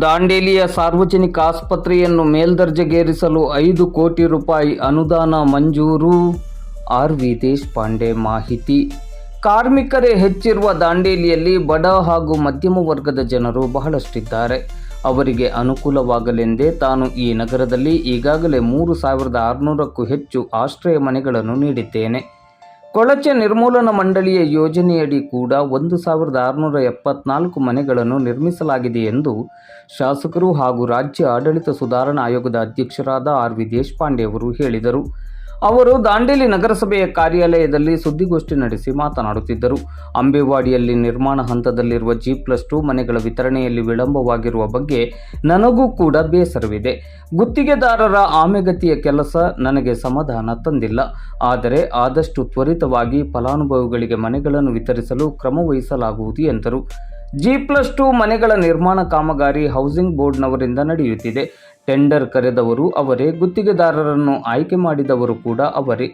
ದಾಂಡೇಲಿಯ ಸಾರ್ವಜನಿಕ ಆಸ್ಪತ್ರೆಯನ್ನು ಮೇಲ್ದರ್ಜೆಗೇರಿಸಲು 5 ಕೋಟಿ ರೂಪಾಯಿ ಅನುದಾನ ಮಂಜೂರು. ಆರ್.ವಿ. ದೇಶಪಾಂಡೆ ಮಾಹಿತಿ. ಕಾರ್ಮಿಕರೇ ಹೆಚ್ಚಿರುವ ದಾಂಡೇಲಿಯಲ್ಲಿ ಬಡ ಹಾಗೂ ಮಧ್ಯಮ ವರ್ಗದ ಜನರು ಬಹಳಷ್ಟಿದ್ದಾರೆ. ಅವರಿಗೆ ಅನುಕೂಲವಾಗಲೆಂದೇ ತಾನು ಈ ನಗರದಲ್ಲಿ ಈಗಾಗಲೇ 3,600ಕ್ಕೂ ಹೆಚ್ಚು ಆಶ್ರಯ ಮನೆಗಳನ್ನು ನೀಡಿದ್ದೇನೆ. ಕೊಳಚೆ ನಿರ್ಮೂಲನಾ ಮಂಡಳಿಯ ಯೋಜನೆಯಡಿ ಕೂಡ 1,674 ಮನೆಗಳನ್ನು ನಿರ್ಮಿಸಲಾಗಿದೆ ಎಂದು ಶಾಸಕರು ಹಾಗೂ ರಾಜ್ಯ ಆಡಳಿತ ಸುಧಾರಣಾ ಆಯೋಗದ ಅಧ್ಯಕ್ಷರಾದ ಆರ್.ವಿ. ದೇಶಪಾಂಡೆ ಅವರು ಹೇಳಿದರು. ಅವರು ದಾಂಡೇಲಿ ನಗರಸಭೆಯ ಕಾರ್ಯಾಲಯದಲ್ಲಿ ಸುದ್ದಿಗೋಷ್ಠಿ ನಡೆಸಿ ಮಾತನಾಡುತ್ತಿದ್ದರು. ಅಂಬೇವಾಡಿಯಲ್ಲಿ ನಿರ್ಮಾಣ ಹಂತದಲ್ಲಿರುವ G+2 ಮನೆಗಳ ವಿತರಣೆಯಲ್ಲಿ ವಿಳಂಬವಾಗಿರುವ ಬಗ್ಗೆ ನನಗೂ ಕೂಡ ಬೇಸರವಿದೆ. ಗುತ್ತಿಗೆದಾರರ ಆಮೆಗತಿಯ ಕೆಲಸ ನನಗೆ ಸಮಾಧಾನ ತಂದಿಲ್ಲ. ಆದರೆ ಆದಷ್ಟು ತ್ವರಿತವಾಗಿ ಫಲಾನುಭವಿಗಳಿಗೆ ಮನೆಗಳನ್ನು ವಿತರಿಸಲು ಕ್ರಮ ವಹಿಸಲಾಗುವುದು ಎಂದರು. G+2 ಮನೆಗಳ ನಿರ್ಮಾಣ ಕಾಮಗಾರಿ ಹೌಸಿಂಗ್ ಬೋರ್ಡ್ನವರಿಂದ ನಡೆಯುತ್ತಿದೆ. ಟೆಂಡರ್ ಕರೆದವರು ಅವರೇ, ಗುತ್ತಿಗೆದಾರರನ್ನು ಆಯ್ಕೆ ಮಾಡಿದವರು ಕೂಡ ಅವರೇ.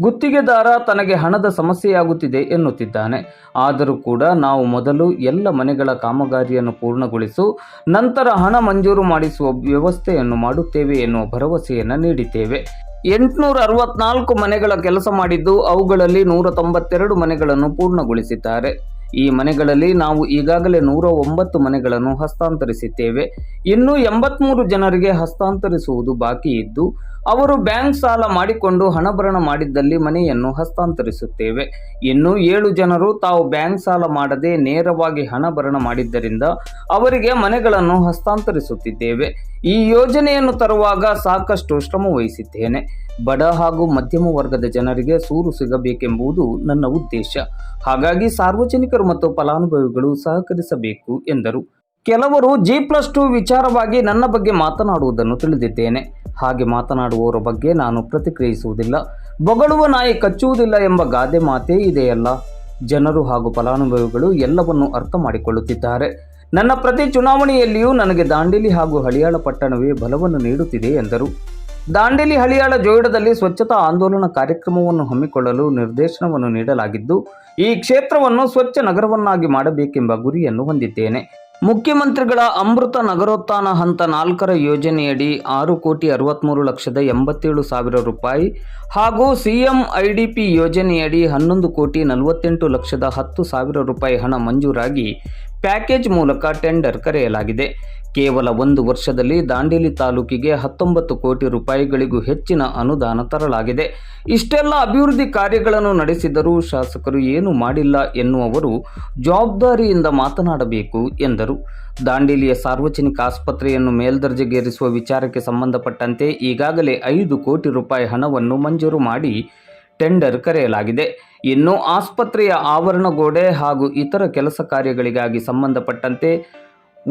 ಗುತ್ತಿಗೆದಾರ ತನಗೆ ಹಣದ ಸಮಸ್ಯೆಯಾಗುತ್ತಿದೆ ಎನ್ನುತ್ತಿದ್ದಾನೆ. ಆದರೂ ಕೂಡ ನಾವು ಮೊದಲು ಎಲ್ಲ ಮನೆಗಳ ಕಾಮಗಾರಿಯನ್ನು ಪೂರ್ಣಗೊಳಿಸು, ನಂತರ ಹಣ ಮಂಜೂರು ಮಾಡಿಸುವ ವ್ಯವಸ್ಥೆಯನ್ನು ಮಾಡುತ್ತೇವೆ ಎನ್ನುವ ಭರವಸೆಯನ್ನು ನೀಡಿದ್ದೇವೆ. 864 ಮನೆಗಳ ಕೆಲಸ ಮಾಡಿದ್ದು ಅವುಗಳಲ್ಲಿ 192 ಮನೆಗಳನ್ನು ಪೂರ್ಣಗೊಳಿಸಿದ್ದಾರೆ. ಈ ಮನೆಗಳಲ್ಲಿ ನಾವು ಈಗಾಗಲೇ 109 ಮನೆಗಳನ್ನು ಹಸ್ತಾಂತರಿಸಿದ್ದೇವೆ. ಇನ್ನು 83 ಜನರಿಗೆ ಹಸ್ತಾಂತರಿಸುವುದು ಬಾಕಿ ಇದ್ದು ಅವರು ಬ್ಯಾಂಕ್ ಸಾಲ ಮಾಡಿಕೊಂಡು ಹಣಭರಣ ಮಾಡಿದ್ದಲ್ಲಿ ಮನೆಯನ್ನು ಹಸ್ತಾಂತರಿಸುತ್ತೇವೆ. ಇನ್ನು 7 ಜನರು ತಾವು ಬ್ಯಾಂಕ್ ಸಾಲ ಮಾಡದೆ ನೇರವಾಗಿ ಹಣಭರಣ ಮಾಡಿದ್ದರಿಂದ ಅವರಿಗೆ ಮನೆಗಳನ್ನು ಹಸ್ತಾಂತರಿಸುತ್ತಿದ್ದೇವೆ. ಈ ಯೋಜನೆಯನ್ನು ತರುವಾಗ ಸಾಕಷ್ಟು ಶ್ರಮ ವಹಿಸಿದ್ದೇನೆ. ಬಡ ಹಾಗೂ ಮಧ್ಯಮ ವರ್ಗದ ಜನರಿಗೆ ಸೂರು ಸಿಗಬೇಕೆಂಬುದು ನನ್ನ ಉದ್ದೇಶ. ಹಾಗಾಗಿ ಸಾರ್ವಜನಿಕರು ಮತ್ತು ಫಲಾನುಭವಿಗಳು ಸಹಕರಿಸಬೇಕು ಎಂದರು. ಕೆಲವರು G+2 ವಿಚಾರವಾಗಿ ನನ್ನ ಬಗ್ಗೆ ಮಾತನಾಡುವುದನ್ನು ತಿಳಿದಿದ್ದೇನೆ. ಹಾಗೆ ಮಾತನಾಡುವವರ ಬಗ್ಗೆ ನಾನು ಪ್ರತಿಕ್ರಿಯಿಸುವುದಿಲ್ಲ. ಬೊಗಳುವ ನಾಯಿ ಕಚ್ಚುವುದಿಲ್ಲ ಎಂಬ ಗಾದೆ ಮಾತೇ ಇದೆಯಲ್ಲ. ಜನರು ಹಾಗೂ ಫಲಾನುಭವಿಗಳು ಎಲ್ಲವನ್ನೂ ಅರ್ಥ ಮಾಡಿಕೊಳ್ಳುತ್ತಿದ್ದಾರೆ. ನನ್ನ ಪ್ರತಿ ಚುನಾವಣೆಯಲ್ಲಿಯೂ ನನಗೆ ದಾಂಡೇಲಿ ಹಾಗೂ ಹಳಿಯಾಳ ಪಟ್ಟಣವೇ ಬಲವನ್ನು ನೀಡುತ್ತಿದೆ ಎಂದರು. ದಾಂಡೇಲಿ ಹಳಿಯಾಳ ಜೋಯಿಡಾದಲ್ಲಿ ಸ್ವಚ್ಛತಾ ಆಂದೋಲನ ಕಾರ್ಯಕ್ರಮವನ್ನು ಹಮ್ಮಿಕೊಳ್ಳಲು ನಿರ್ದೇಶನವನ್ನು ನೀಡಲಾಗಿದ್ದು, ಈ ಕ್ಷೇತ್ರವನ್ನು ಸ್ವಚ್ಛ ನಗರವನ್ನಾಗಿ ಮಾಡಬೇಕೆಂಬ ಗುರಿಯನ್ನು ಹೊಂದಿದ್ದೇನೆ. ಮುಖ್ಯಮಂತ್ರಿಗಳ ಅಮೃತ ನಗರೋತ್ಥಾನ ಹಂತ 4ರ ಯೋಜನೆಯಡಿ 6,63,87,000 ರೂಪಾಯಿ ಹಾಗೂ ಸಿಎಂ ಐಡಿಪಿ ಯೋಜನೆಯಡಿ 11,48,10,10,000 ರೂಪಾಯಿ ಹಣ ಮಂಜೂರಾಗಿ ಪ್ಯಾಕೇಜ್ ಮೂಲಕ ಟೆಂಡರ್ ಕರೆಯಲಾಗಿದೆ. ಕೇವಲ 1 ವರ್ಷದಲ್ಲಿ ದಾಂಡೇಲಿ ತಾಲೂಕಿಗೆ 19 ಕೋಟಿ ರೂಪಾಯಿಗಳಿಗೂ ಹೆಚ್ಚಿನ ಅನುದಾನ ತರಲಾಗಿದೆ. ಇಷ್ಟೆಲ್ಲ ಅಭಿವೃದ್ಧಿ ಕಾರ್ಯಗಳನ್ನು ನಡೆಸಿದರೂ ಶಾಸಕರು ಏನೂ ಮಾಡಿಲ್ಲ ಎನ್ನುವವರು ಜವಾಬ್ದಾರಿಯಿಂದ ಮಾತನಾಡಬೇಕು ಎಂದರು. ದಾಂಡೇಲಿಯ ಸಾರ್ವಜನಿಕ ಆಸ್ಪತ್ರೆಯನ್ನು ಮೇಲ್ದರ್ಜೆಗೇರಿಸುವ ವಿಚಾರಕ್ಕೆ ಸಂಬಂಧಪಟ್ಟಂತೆ ಈಗಾಗಲೇ 5 ಕೋಟಿ ರೂಪಾಯಿ ಹಣವನ್ನು ಮಂಜೂರು ಮಾಡಿ ಟೆಂಡರ್ ಕರೆಯಲಾಗಿದೆ. ಇನ್ನು ಆಸ್ಪತ್ರೆಯ ಆವರಣ ಗೋಡೆ ಹಾಗೂ ಇತರ ಕೆಲಸ ಕಾರ್ಯಗಳಿಗಾಗಿ ಸಂಬಂಧಪಟ್ಟಂತೆ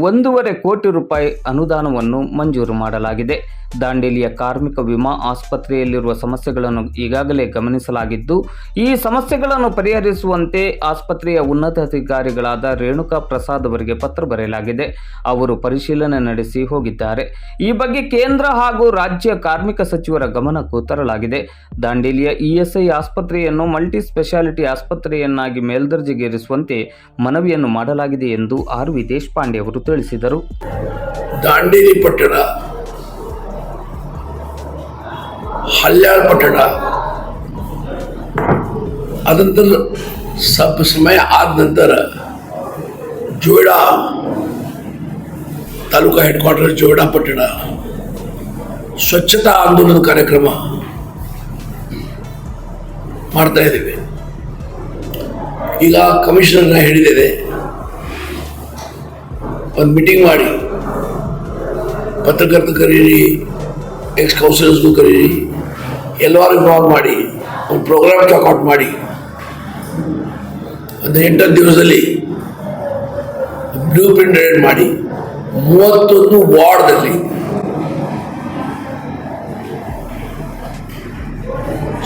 1.5 ಕೋಟಿ ರೂಪಾಯಿ ಅನುದಾನವನ್ನು ಮಂಜೂರು ಮಾಡಲಾಗಿದೆ. ದಾಂಡೇಲಿಯ ಕಾರ್ಮಿಕ ವಿಮಾ ಆಸ್ಪತ್ರೆಯಲ್ಲಿರುವ ಸಮಸ್ಯೆಗಳನ್ನು ಈಗಾಗಲೇ ಗಮನಿಸಲಾಗಿದ್ದು, ಈ ಸಮಸ್ಯೆಗಳನ್ನು ಪರಿಹರಿಸುವಂತೆ ಆಸ್ಪತ್ರೆಯ ಉನ್ನತಾಧಿಕಾರಿಗಳಾದ ರೇಣುಕಾ ಪ್ರಸಾದ್ ಅವರಿಗೆ ಪತ್ರ ಬರೆಯಲಾಗಿದೆ. ಅವರು ಪರಿಶೀಲನೆ ನಡೆಸಿ ಹೋಗಿದ್ದಾರೆ. ಈ ಬಗ್ಗೆ ಕೇಂದ್ರ ಹಾಗೂ ರಾಜ್ಯ ಕಾರ್ಮಿಕ ಸಚಿವರ ಗಮನಕ್ಕೂ ತರಲಾಗಿದೆ. ದಾಂಡೇಲಿಯ ಇಎಸ್ಐ ಆಸ್ಪತ್ರೆಯನ್ನು ಮಲ್ಟಿ ಸ್ಪೆಷಾಲಿಟಿ ಆಸ್ಪತ್ರೆಯನ್ನಾಗಿ ಮೇಲ್ದರ್ಜೆಗೇರಿಸುವಂತೆ ಮನವಿಯನ್ನು ಮಾಡಲಾಗಿದೆ ಎಂದು ಆರ್.ವಿ. ದೇಶಪಾಂಡೆ ಅವರು ತಿಳಿಸಿದರು. ದಾಂಡೇಲಿ ಪಟ್ಟಣ, ಹಳ್ಯಾಳ ಪಟ್ಟಣ, ಅದಂತರ ಸ್ವಲ್ಪ ಸಮಯ ಆದ ನಂತರ ಜೋಯಿಡಾ ತಾಲೂಕಾ ಹೆಡ್ ಕ್ವಾರ್ಟರ್ ಜೋಯಿಡಾ ಪಟ್ಟಣ ಸ್ವಚ್ಛತಾ ಆಂದೋಲನ ಕಾರ್ಯಕ್ರಮ ಮಾಡ್ತಾ ಇದ್ದೇವೆ. ಈಗ ಕಮಿಷನರ್ನ ಹೇಳಿದ್ದೇನೆ, ಒಂದು ಮೀಟಿಂಗ್ ಮಾಡಿ ಪತ್ರಕರ್ತ ಕರೀರಿ, ಎಕ್ಸ್ ಕೌನ್ಸಿಲರ್ಸ್ಗೂ ಕರೀರಿ, ಎಲ್ಲರೂ ಇನ್ವಾಲ್ವ್ ಮಾಡಿ ಒಂದು ಪ್ರೋಗ್ರಾಮ್ ಚಾಕ್ಔಟ್ ಮಾಡಿ ಒಂದು 8 ದಿವಸದಲ್ಲಿ ಬ್ಲೂ ಪ್ರಿಂಟ್ ರೆಡಿ ಮಾಡಿ 31 ವಾರ್ಡ್ದಲ್ಲಿ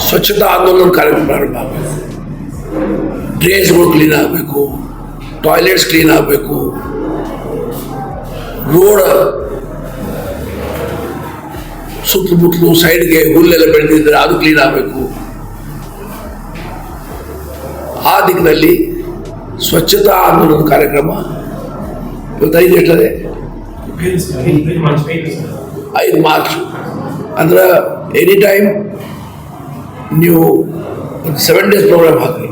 ಸ್ವಚ್ಛತಾ ಆಂದೋಲನ ಕಾರ್ಯಕ್ರಮ ಪ್ರಾರಂಭ ಆಗಬೇಕು. ಡ್ರೈನ್ಸ್ಗಳು ಕ್ಲೀನ್ ಆಗಬೇಕು, ಟಾಯ್ಲೆಟ್ಸ್ ಕ್ಲೀನ್ ಆಗಬೇಕು, ರೋಡ್ ಸುತ್ತಮುತ್ತಲು ಸೈಡ್ಗೆ ಹುಲ್ಲೆಲ್ಲ ಬೆಳೆದಿದ್ದರೆ ಅದು ಕ್ಲೀನ್ ಆಗಬೇಕು. ಆ ದಿಕ್ಕಿನಲ್ಲಿ ಸ್ವಚ್ಛತಾ ಆಂದೋಲನ ಕಾರ್ಯಕ್ರಮ ಇವತ್ತು 5 ಎಷ್ಟದೆ 5 ಮಾರ್ಚ್ ಅಂದ್ರೆ ಎನಿ ಟೈಮ್ ನೀವು ಒಂದು 7 days ಪ್ರೋಗ್ರಾಮ್ ಹಾಕಿ.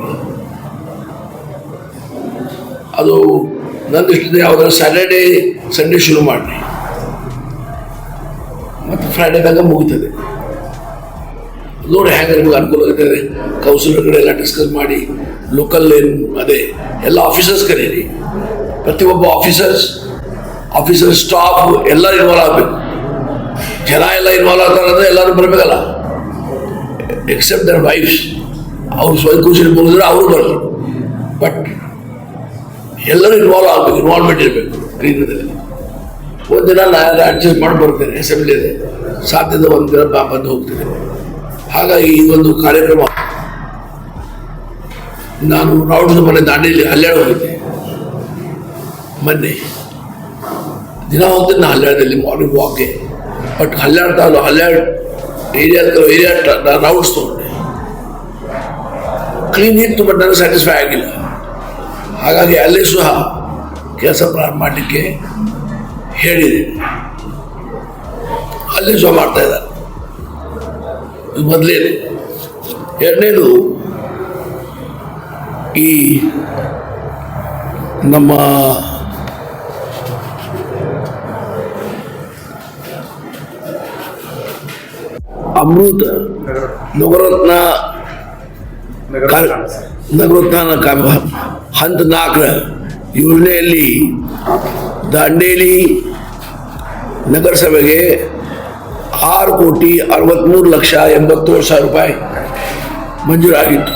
ಅದು ನನ್ನ ಇಷ್ಟದ ಯಾವುದಾದ್ರು ಸ್ಯಾಟರ್ಡೇ ಸಂಡೇ ಶುರು ಮಾಡಿ ಮತ್ತು ಫ್ರೈಡೇ ತನಕ ಮುಗಿತದೆ. ನೋಡಿ ಹೆಂಗೆ ನಿಮ್ಗೆ ಅನುಕೂಲ ಆಗುತ್ತದೆ. ಕೌನ್ಸಿಲರ್ಗಳೆಲ್ಲ ಎಲ್ಲ ಡಿಸ್ಕಸ್ ಮಾಡಿ ಲೋಕಲ್ ಏನು ಅದೇ ಎಲ್ಲ ಆಫೀಸರ್ಸ್ ಕರೀರಿ. ಪ್ರತಿಯೊಬ್ಬ ಆಫೀಸರ್ ಸ್ಟಾಫ್ ಎಲ್ಲ ಇನ್ವಾಲ್ವ್ ಆಗಬೇಕು. ಜನ ಎಲ್ಲ ಇನ್ವಾಲ್ವ್ ಆಗ್ತಾರೆ ಅಂದರೆ ಎಲ್ಲರೂ ಬರಬೇಕಲ್ಲ, ಎಕ್ಸೆಪ್ಟ್ ದರ್ ವೈಫ್ಸ್. ಅವ್ರು ಸ್ವಯಂಕುಶಲಿ ಮುಗಿದ್ರೆ ಅವರು ಬರಲಿ, ಬಟ್ ಎಲ್ಲರೂ ಇನ್ವಾಲ್ವ್ ಆಗಬೇಕು, ಇನ್ವಾಲ್ವ್ಮೆಂಟ್ ಇರಬೇಕು ಕ್ಲೀನದಲ್ಲಿ. ಒಂದಿನ ನಾನು ಅಡ್ಜಸ್ಟ್ ಮಾಡಿ ಬರ್ತೇನೆ, ಅಸೆಂಬ್ಲಿ ಇದೆ, ಸಾಧ್ಯದ ಒಂದು ದಿನ ಬಂದು ಹೋಗ್ತೇನೆ. ಹಾಗಾಗಿ ಈ ಒಂದು ಕಾರ್ಯಕ್ರಮ ನಾನು ರಾವಣದ ಮನೆ ದಾಂಡೇಲಿ ಹಲ್ಯಾಳ ಹೋಗಿದ್ದೆ ಮೊನ್ನೆ. ದಿನ ಹೋಗ್ತೇನೆ ನಾನು ಹಲ್ಯಾಳದಲ್ಲಿ morning ವಾಕ್ಗೆ. But Haliyal area rounds ತೊಗೊಂಡೆ, ಕ್ಲೀನ್ ಇತ್ತು, ಬಟ್ ನನಗೆ ಸ್ಯಾಟಿಸ್ಫೈ ಆಗಿಲ್ಲ. ಹಾಗಾಗಿ ಅಲ್ಲೇ ಸಹ ಕೆಲಸ ಪ್ರಾರಂಭ ಮಾಡಲಿಕ್ಕೆ ಹೇಳಿದೆ, ಅಲ್ಲೇ ಸಹ ಮಾಡ್ತಾ ಇದ್ದಾರೆ. ಇದು ಮೊದಲೇನು. ಎರಡನೇದು, ಈ ನಮ್ಮ ಅಮೃತ ನವರತ್ನ ಹಂತ 4 ಯೋಜನೆಯಲ್ಲಿ ದಾಂಡೇಲಿ ನಗರಸಭೆಗೆ 6,63,80,80,000 ರೂಪಾಯಿ ಮಂಜೂರಾಗಿತ್ತು.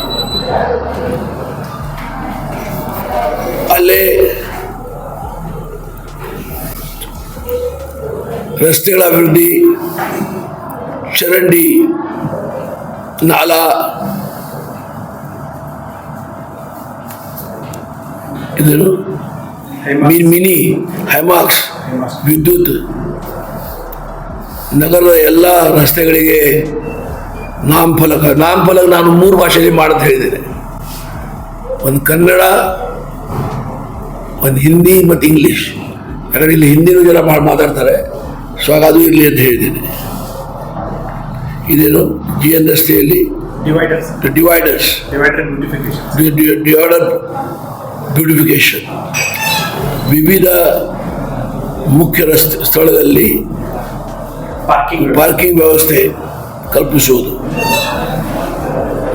ಅಲ್ಲೇ ರಸ್ತೆಗಳ ಅಭಿವೃದ್ಧಿ, ಚರಂಡಿ, ನಾಲಾ, ಇದೇನು ಮಿನಿ ಹೈಮಾಕ್ಸ್, ವಿದ್ಯುತ್, ನಗರದ ಎಲ್ಲ ರಸ್ತೆಗಳಿಗೆ ನಾಮಫಲಕ ನಾನು 3 ಭಾಷೆಯಲ್ಲಿ ಮಾಡಂತ ಹೇಳಿದ್ದೇನೆ. ಒಂದು ಕನ್ನಡ, ಒಂದು ಹಿಂದಿ ಮತ್ತು ಇಂಗ್ಲೀಷ್. ಯಾಕಂದರೆ ಇಲ್ಲಿ ಹಿಂದಿನೂ ಜನ ಮಾತಾಡ್ತಾರೆ, ಸೊ ಅದು ಇರಲಿ ಅಂತ ಹೇಳಿದ್ದೇನೆ. ಇದೇನು GN ರಸ್ತೆಯಲ್ಲಿ ಡಿವೈಡರ್ ಬ್ಯೂಟಿಫಿಕೇಶನ್, ವಿವಿಧ ಮುಖ್ಯ ರಸ್ತೆ ಸ್ಥಳದಲ್ಲಿ ಪಾರ್ಕಿಂಗ್ ವ್ಯವಸ್ಥೆ ಕಲ್ಪಿಸುವುದು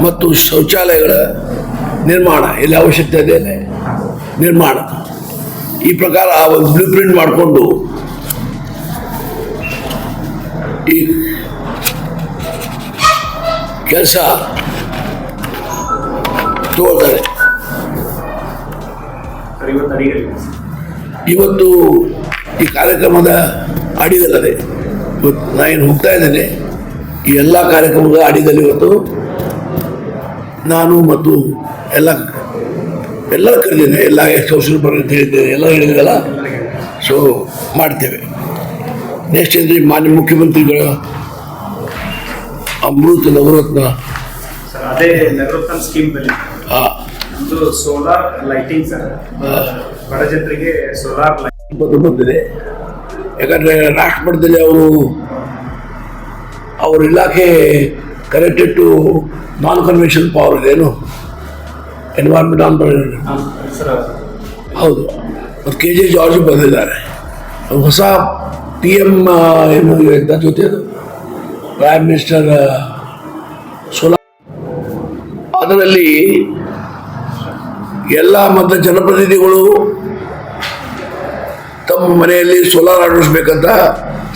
ಮತ್ತು ಶೌಚಾಲಯಗಳ ನಿರ್ಮಾಣ ಎಲ್ಲಿ ಅವಶ್ಯಕತೆ ಇದೆ ನಿರ್ಮಾಣ. ಈ ಪ್ರಕಾರ ಒಂದು ಬ್ಲೂ ಪ್ರಿಂಟ್ ಮಾಡಿಕೊಂಡು ಈ ಕೆಲಸ ತಗೊಳ್ತಾರೆ. ಇವತ್ತು ಈ ಕಾರ್ಯಕ್ರಮದ ಅಡಿಗಲ್ಲದೆ ಇವತ್ತು ನಾನು ಹೋಗ್ತಾ ಇದ್ದೇನೆ. ಈ ಎಲ್ಲ ಕಾರ್ಯಕ್ರಮದ ಅಡಿದಲ್ಲಿ ಇವತ್ತು ನಾನು ಮತ್ತು ಎಲ್ಲ ಕರೆದಿದ್ದೇನೆ, ಎಲ್ಲ ಕೌನ್ಸಿಲ್ ಅಂತ ಹೇಳಿದ್ದೇನೆ, ಎಲ್ಲ ಹೇಳಿದ್ರಲ್ಲ. ಸೊ ಮಾಡ್ತೇವೆ. ನೆಕ್ಸ್ಟ್ ಅಂದರೆ ಮಾನ್ಯ ಮುಖ್ಯಮಂತ್ರಿಗಳ ಅಮೃತ ನವರತ್ನ ಅದೇ Navaratna scheme solar lighting sir, ಬಡ ಜನರಿಗೆ ಸೋಲಾರ್ ಲೈಟಿಂಗ್ ಬಂದಿದೆ. ಯಾಕಂದರೆ ರಾಷ್ಟ್ರಮಟ್ಟದಲ್ಲಿ ಅವ್ರ ಇಲಾಖೆ connected to non conventional power ಇದೇನು ಎನ್ವೈರನ್ಮೆಂಟ್ ಹೌದು. ಮತ್ತು KJ ಜಾರ್ಜ್ ಬಂದಿದ್ದಾರೆ. ಹೊಸ PM ಏನು ಎಂತ ಜೊತೆ ಅದು ಪ್ರೈಮ್ ಮಿನಿಸ್ಟರ್ ಸೋಲಾರ್, ಅದರಲ್ಲಿ ಎಲ್ಲ ಮತ್ತು ಜನಪ್ರತಿನಿಧಿಗಳು ತಮ್ಮ ಮನೆಯಲ್ಲಿ ಸೋಲಾರ್ ಅಳವಡಿಸ್ಬೇಕಂತ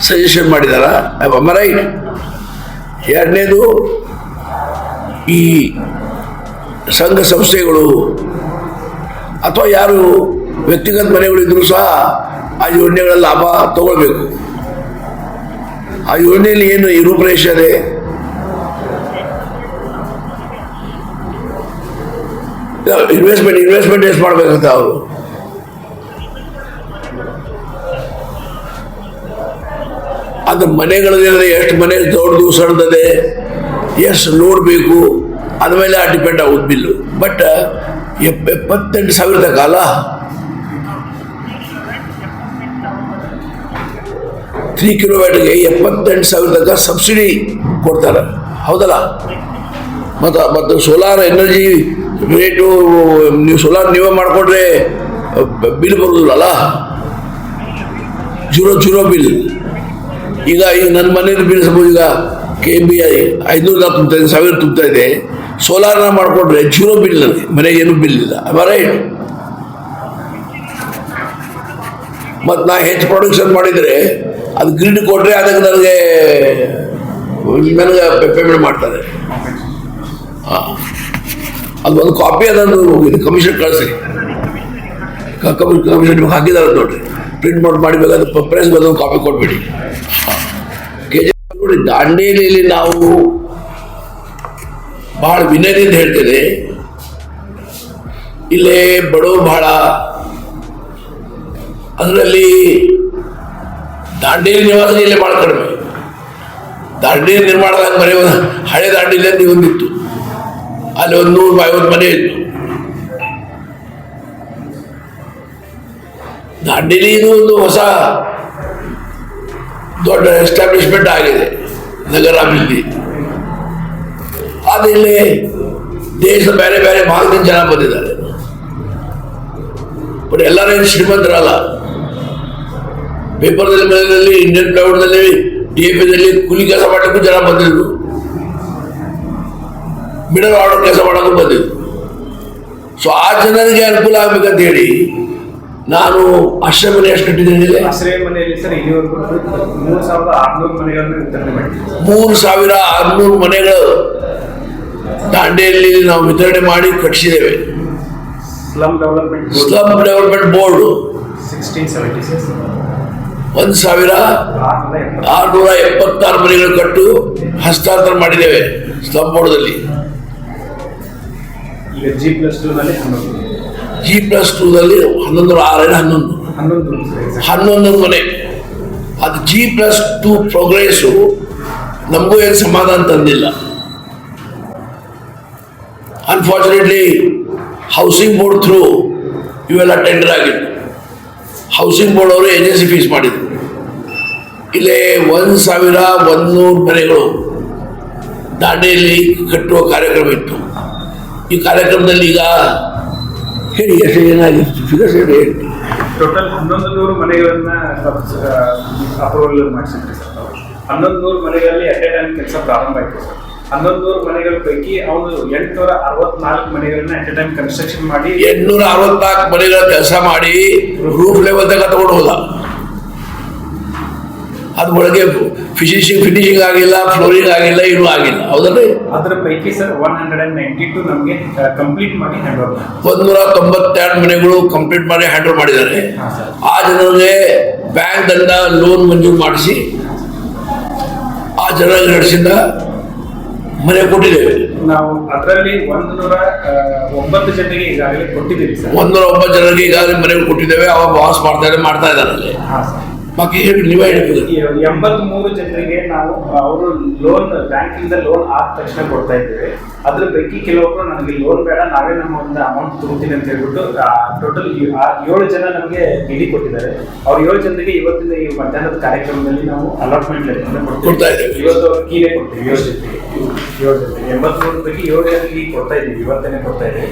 ಸಜೆಷನ್ ಮಾಡಿದಾರ. ರೈಟ್. ಎರಡನೇದು, ಈ ಸಂಘ ಸಂಸ್ಥೆಗಳು ಅಥವಾ ಯಾರು ವ್ಯಕ್ತಿಗತ ಮನೆಗಳಿದ್ರೂ ಸಹ ಆ ಯೋಜನೆಗಳ ಲಾಭ ತಗೊಳ್ಬೇಕು. ಆ ಯೋಜನೆಯಲ್ಲಿ ಏನು ಈ ರೂಪರೇಷೆ ಇದೆ, ಇನ್ವೆಸ್ಟ್ಮೆಂಟ್ ಎಷ್ಟು ಮಾಡ್ಬೇಕಂತ ಅವರು ಅದು ಮನೆಗಳಲ್ಲಿ ಎಷ್ಟು ಮನೆ ದೊಡ್ಡದು ಸಣ್ಣದಿದೆ, ಎಷ್ಟು ಲೋಡ್ ಬೇಕು, ಅದ್ಮೇಲೆ ಡಿಪೆಂಡ್ ಆಗುತ್ತೆ ಬಿಲ್ಲು. ಬಟ್ 78,000 ಕಾಲ 3 ಕಿಲೋವ್ಯಾಟ್ಗೆ 78,000 ತನಕ ಸಬ್ಸಿಡಿ ಕೊಡ್ತಾರೆ, ಹೌದಲ್ಲ? ಮತ್ತು ಸೋಲಾರ್ ಎನರ್ಜಿ ರೇಟು ನೀವು ಸೋಲಾರ್ ನೀವೇ ಮಾಡಿಕೊಂಡ್ರೆ ಬಿಲ್ ಬರೋದಿಲ್ಲಲ್ಲ, ಜೀರೋ ಬಿಲ್. ಈಗ ನನ್ನ ಮನೇಲಿ ಬಿಲ್ ಸಪೋಸ್ ಈಗ KBI 500 ತುಂಬ್ತಾ ಇದೆ, 1000 ತುಂಬ್ತಾ ಇದೆ. ಸೋಲಾರ್ನ ಮಾಡಿಕೊಂಡ್ರೆ ಜೀರೋ ಬಿಲ್, ನನಗೆ ಮನೆಗೆ ಏನು ಬಿಲ್ ಇಲ್ಲ. ರೈಟ್. ಮತ್ತು ನಾ ಹೆಚ್ಚು ಪ್ರೊಡಕ್ಷನ್ ಮಾಡಿದರೆ ಅದು ಗ್ರಿಡ್ ಕೊಟ್ಟರೆ ಅದಕ್ಕೆ ನನಗೆ ಪೇಮೆಂಟ್ ಮಾಡ್ತಾರೆ. ಹಾಂ, ಅದು ಒಂದು ಕಾಪಿ ಅದನ್ನು ಇದು ಕಮಿಷನ್ ಕಳಿಸಿ, ಕಮಿಷನ್ ನಿಮಗೆ ಹಾಕಿದ್ದಾರೆ ನೋಡಿರಿ, ಪ್ರಿಂಟ್ ಮಾಡಿ ಬೇಕಾದ್ರೆ ಪ್ರೆಸ್ ಬಂದೊಂದು ಕಾಪಿ ಕೊಟ್ಬಿಡಿ. ನೋಡಿ, ದಾಂಡೇಲಿಯಲ್ಲಿ ನಾವು ಬಹಳ ವಿನಯದಿಂದ ಹೇಳ್ತೇನೆ, ಇಲ್ಲೇ ಬಡವರು ಬಹಳ, ಅದರಲ್ಲಿ ದಾಂಡೇಲಿ ನಿವಾಸ ಇಲ್ಲೇ ಭಾಳ ಕಡಿಮೆ. ದಾಂಡೇಲಿ ನಿರ್ಮಾಣದಾಗ ಮನೆ ಹಳೆ ದಾಂಡೇಲಿ ಅಂತ ಒಂದಿತ್ತು, ಅಲ್ಲಿ 150 ಮನೆ ಇತ್ತು. ದಾಂಡೇಲಿ ಇದು ಒಂದು ಹೊಸ ದೊಡ್ಡ ಎಸ್ಟಾಬ್ಲಿಷ್ಮೆಂಟ್ ಆಗಿದೆ, ನಗರ ಅಭಿವೃದ್ಧಿ. ಆದರೆ ಇಲ್ಲಿ ದೇಶದ ಬೇರೆ ಬೇರೆ ಭಾಗದಿಂದ ಜನ ಬಂದಿದ್ದಾರೆ. ಬಟ್ ಎಲ್ಲರೇನು ಶ್ರೀಮಂತರಲ್ಲ. ಪೇಪರ್ದಲ್ಲಿ ಮನೆಯಲ್ಲಿ ಇಂಡಿಯನ್ ಪ್ರೈವೇಟ್ನಲ್ಲಿ DAPದಲ್ಲಿ ಕೂಲಿ ಕೆಲಸ ಮಾಡಲಿಕ್ಕೂ ಜನ ಬಂದಿದ್ರು, ಮಿಡಲ್ ಆರ್ಡರ್ ಕೆಲಸ ಮಾಡೋಕ್ಕೂ ಬಂದಿದ್ರು. ಸೊ ಆ ಜನರಿಗೆ ಅನುಕೂಲ ಆಗ್ಬೇಕಂತ ಹೇಳಿ ನಾನು ಆಶ್ರಯ ಮನೆ ಎಷ್ಟು ಕಟ್ಟಿದ್ದೇನೆ. ಆಶ್ರಯ ಮನೆಯಲ್ಲಿ ಸರ್ ಇಲ್ಲಿವರೆಗೂ 3,600 ಮನೆಗಳನ್ನು ವಿತರಣೆ ಮಾಡಿದ್ದೀವಿ. 3,600 ಮನೆಗಳು ದಾಂಡೇಲಿ ನಾವು ವಿತರಣೆ ಮಾಡಿ ಕಟ್ಟಿಸಿದ್ದೇವೆ. ಸ್ಲಮ್ ಡೆವಲಪ್ಮೆಂಟ್ ಬೋರ್ಡ್ 1676 1,676 ಮನೆಗಳು ಕಟ್ಟು ಹಸ್ತಾಂತರ ಮಾಡಿದ್ದೇವೆ ಸ್ಲಮ್ ಬೋರ್ಡ್ದಲ್ಲಿ. ಈಗ G+2 ನಲ್ಲಿ 11 11 ಮನೆ. ಅದು G+2 ಪ್ರೋಗ್ರೆಸ್ಸು ನಮಗೂ ಏನು ಸಮಾಧಾನ ತಂದಿಲ್ಲ. ಅನ್ಫಾರ್ಚುನೇಟ್ಲಿ ಹೌಸಿಂಗ್ ಬೋರ್ಡ್ ಥ್ರೂ ಇವೆಲ್ಲ ಟೆಂಡರ್ ಆಗಿತ್ತು. ಹೌಸಿಂಗ್ ಬೋರ್ಡ್ ಅವರು ಏಜೆನ್ಸಿ ಫೀಸ್ ಮಾಡಿದ್ರು. ಇಲ್ಲೇ 1,100 ಮನೆಗಳು ದಾಂಡೇಲಿ ಕಟ್ಟುವ ಕಾರ್ಯಕ್ರಮ ಇತ್ತು. ಈ ಕಾರ್ಯಕ್ರಮದಲ್ಲಿ ಈಗ ಹೇಳಿ ಎಷ್ಟು ಏನಾಗಿತ್ತು, ಫಿಗರ್ಸ್ ಹೇಳಿ. ಟೋಟಲ್ 1,100 ಮನೆಗಳನ್ನ ಅಪ್ರೂವಲ್ ಮಾಡಿಸಿದ್ರಿ ಸರ್. 1,100 ಮನೆಗಳಲ್ಲಿ ಅಟ್ ಎ ಟೈಮ್ ಕೆಲಸ ಪ್ರಾರಂಭ ಆಯಿತು ಸರ್. 1,100 ಮನೆಗಳ ಪೈಕಿ ಅವನು 864 ಮನೆಗಳನ್ನ ಅಟ್ ಎ ಟೈಮ್ ಕನ್ಸ್ಟ್ರಕ್ಷನ್ ಮಾಡಿ 864 ಮನೆಗಳ ಕೆಲಸ ಮಾಡಿ ರೂಫ್ ಲೆವೆಲ್ ತನಕ ತಗೊಂಡು ಹೋದ. ಅದ್ರ ಒಳಗೆ ಫಿನಿಶಿಂಗ್ ಆಗಿಲ್ಲ, ಫ್ಲೋರಿಂಗ್ ಆಗಿಲ್ಲ, ಏನೂ ಆಗಿಲ್ಲ, ಹೌದಲ್ರಿ? ಅದರ ಪೈಕಿ ಸರ್ 192 ನಮಗೆ ಕಂಪ್ಲೀಟ್ ಮಾಡಿ ಹ್ಯಾಂಡ್ ಓವರ್ 192 ಮನೆಗಳು ಕಂಪ್ಲೀಟ್ ಮಾಡಿ ಹ್ಯಾಂಡ್ ಓವರ್ ಮಾಡಿದ್ದಾರೆ. ಆ ಜನರಿಗೆ ಬ್ಯಾಂಕ್ ದಂಡ ಲೋನ್ ಮಂಜೂರು ಮಾಡಿಸಿ ಆ ಜನರಿಗೆ ನಡೆಸಿದ ಮನೆ ಕೊಟ್ಟಿದ್ದೇವೆ ನಾವು. ಅದರಲ್ಲಿ 109 ಜನರಿಗೆ ಈಗಾಗಲೇ ಕೊಟ್ಟಿದ್ದೀವಿ ಸರ್. 109 ಜನರಿಗೆ ಈಗಾಗಲೇ ಮನೆಗಳು ಕೊಟ್ಟಿದ್ದೇವೆ. ಅವಾಗ ವಾಸ್ ಮಾಡ್ತಾ ಇದ್ದಾರೆ ಅಲ್ಲಿ. ಬಾಕಿ ಹೇಳಿ, ನೀವೇ ಹೇಳ್ಬೋದು. 83 ಜನರಿಗೆ ನಾವು ಅವರು ಲೋನ್ ಬ್ಯಾಂಕಿಂದ ಲೋನ್ ಆದ ತಕ್ಷಣ ಕೊಡ್ತಾ ಇದ್ದೇವೆ. ಅದ್ರ ಪೈಕಿ ಕೆಲವೊಬ್ರು ನನಗೆ ಲೋನ್ ಬೇಡ, ನಾವೇ ನಮ್ಮ ಒಂದು ಅಮೌಂಟ್ ತಗೋತೀನಿ ಅಂತ ಹೇಳ್ಬಿಟ್ಟು ಟೋಟಲ್ 7 ಜನ ನಮಗೆ ನಿಧಿ ಕೊಟ್ಟಿದ್ದಾರೆ. ಅವ್ರು 7 ಜನರಿಗೆ ಇವತ್ತಿನ ಈ ಮಧ್ಯಾಹ್ನದ ಕಾರ್ಯಕ್ರಮದಲ್ಲಿ ನಾವು ಅಲಾಟ್ಮೆಂಟ್ ಕೊಡ್ತಾ ಇದ್ದೇವೆ. ಇವತ್ತು ಕೀಲೇ ಕೊಡ್ತೀವಿ 7 ಜನರಿಗೆ. 83 ಪೈಕಿ 7 ಜನರಿಗೆ ಕೊಡ್ತಾ ಇದ್ದೀವಿ, ಇವತ್ತೇನೆ ಕೊಡ್ತಾ ಇದ್ದೀವಿ.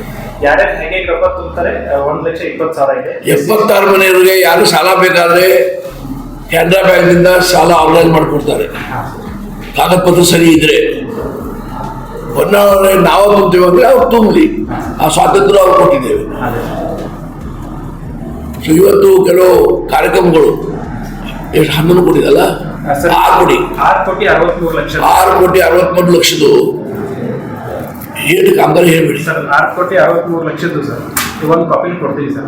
ಯಾರ್ಯಾರು ಹೇಗೆ ರೊಕ್ಕ ತುಂಬ್ತಾರೆ 1,20,000 ಇದೆ. 76 ಮನೆಯವರಿಗೆ ಯಾರು ಸಾಲ ಬೇಕಾದ್ರೆ ಕೆನರಾ ಬ್ಯಾಂಕ್ನಿಂದ ಸಾಲ ಆನ್ಲೈನ್ ಮಾಡಿಕೊಡ್ತಾರೆ, ಕಾಗದ ಪತ್ರ ಸರಿ ಇದ್ರೆ. ನಾವು ತುಂಬ್ತೇವೆ ಅಂದ್ರೆ ಅವ್ರು ತುಂಬಲಿ, ಆ ಸ್ವಾತಂತ್ರ್ಯ ಅವ್ರು ಕೊಟ್ಟಿದ್ದೇವೆ. ಸೊ ಇವತ್ತು ಕೆಲವು ಕಾರ್ಯಕ್ರಮಗಳು ಎಷ್ಟು 11 ಕೋಟಿ ಅಲ್ಲ, 6 ಕೋಟಿ 6,63 ಲಕ್ಷದ್ದು ಹೇಳಿ ಕಾಮಗಾರಿ ಹೇಳ್ಬೇಡಿ ಸರ್. 6,63 ಲಕ್ಷದ್ದು ಸರ್. ಒಂದು ಕಾಪಿ ಕೊಡ್ತೀವಿ ಸರ್.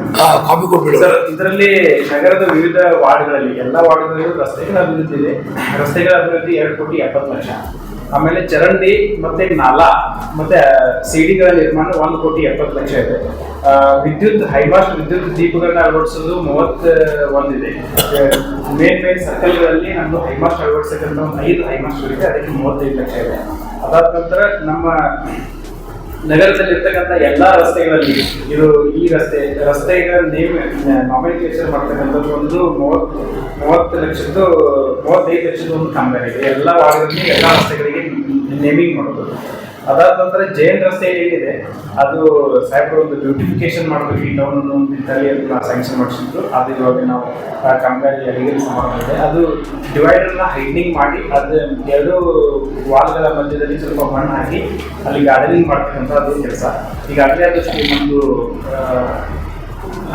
ಕಾಪಿ ಕೊಟ್ಬಿಡಿ ಸರ್. ಇದರಲ್ಲಿ ನಗರದ ವಿವಿಧ ವಾರ್ಡ್ಗಳಲ್ಲಿ ಎಲ್ಲ ವಾರ್ಡ್ಗಳಲ್ಲೂ ರಸ್ತೆಗಳ ಅಭಿವೃದ್ಧಿ ಇದೆ. ರಸ್ತೆಗಳ ಅಭಿವೃದ್ಧಿ 2,70 ಲಕ್ಷ. ಆಮೇಲೆ ಚರಂಡಿ ಮತ್ತೆ ನಾಲಾ ಮತ್ತೆ ಸಿಡಿಗಳ ನಿರ್ಮಾಣ 1,70 ಲಕ್ಷ ಇದೆ. ವಿದ್ಯುತ್ ಹೈಮಾಸ್ಟ್ ವಿದ್ಯುತ್ ದೀಪಗಳನ್ನ ಅಳವಡಿಸೋದು 31 ಇದೆ. ಮೇನ್ ಸರ್ಕಲ್ಗಳಲ್ಲಿ ನಮ್ದು ಹೈಮಾಸ್ಟ್ ಅಳವಡಿಸೋದ್ರಿಂದ ಒಂದು 5 ಹೈಮಾಸ್ಟ್ ಇದೆ, ಅದಕ್ಕೆ 35 ಲಕ್ಷ ಇದೆ. ಅದಾದ ನಂತರ ನಮ್ಮ ನಗರದಲ್ಲಿರ್ತಕ್ಕಂಥ ಎಲ್ಲಾ ರಸ್ತೆಗಳಲ್ಲಿ ಇದು ಈ ರಸ್ತೆಗಳ ನೇಮ್ ನಾಮಿನಿಕೇಶನ್ ಮಾಡ್ತಕ್ಕಂಥದ್ದು ಒಂದು 30 ಲಕ್ಷದ್ದು 35 ಲಕ್ಷದ ಒಂದು ಕಾಮಗಾರಿ ಇದೆ. ಎಲ್ಲ ವಾರ್ಡ್ಗಳಲ್ಲಿ ಎಲ್ಲ ರಸ್ತೆಗಳಿಗೆ ನೇಮಿಂಗ್ ಮಾಡೋದು. ಅದಾದ ನಂತರ ಜೈನ್ ರಸ್ತೆ ಏನಿದೆ ಅದು ಸಾಹೇಬರು ಒಂದು ಬ್ಯೂಟಿಫಿಕೇಶನ್ ಮಾಡಬೇಕು ಈ ಟೌನ್ ನಿಂತಲ್ಲಿ ಅದನ್ನ ಸ್ಯಾಂಕ್ಷನ್ ಮಾಡಿಸಿದ್ರು. ಅದು ಇವಾಗ ನಾವು ಕಾಮಗಾರಿ ಅಡಿಗೆ ಸಮಾರಂಭ ಇದೆ. ಅದು ಡಿವೈಡರ್ನ ಹೈಡ್ನಿಂಗ್ ಮಾಡಿ ಅದು 2 ವಾಲ್ಗಳ ಮಧ್ಯದಲ್ಲಿ ಸ್ವಲ್ಪ ಮಣ್ಣು ಹಾಕಿ ಅಲ್ಲಿ ಗಾರ್ಡನಿಂಗ್ ಮಾಡ್ತಕ್ಕಂಥ ಅದು ಕೆಲಸ. ಈಗಾಗಲೇ ಅದಷ್ಟು ಒಂದು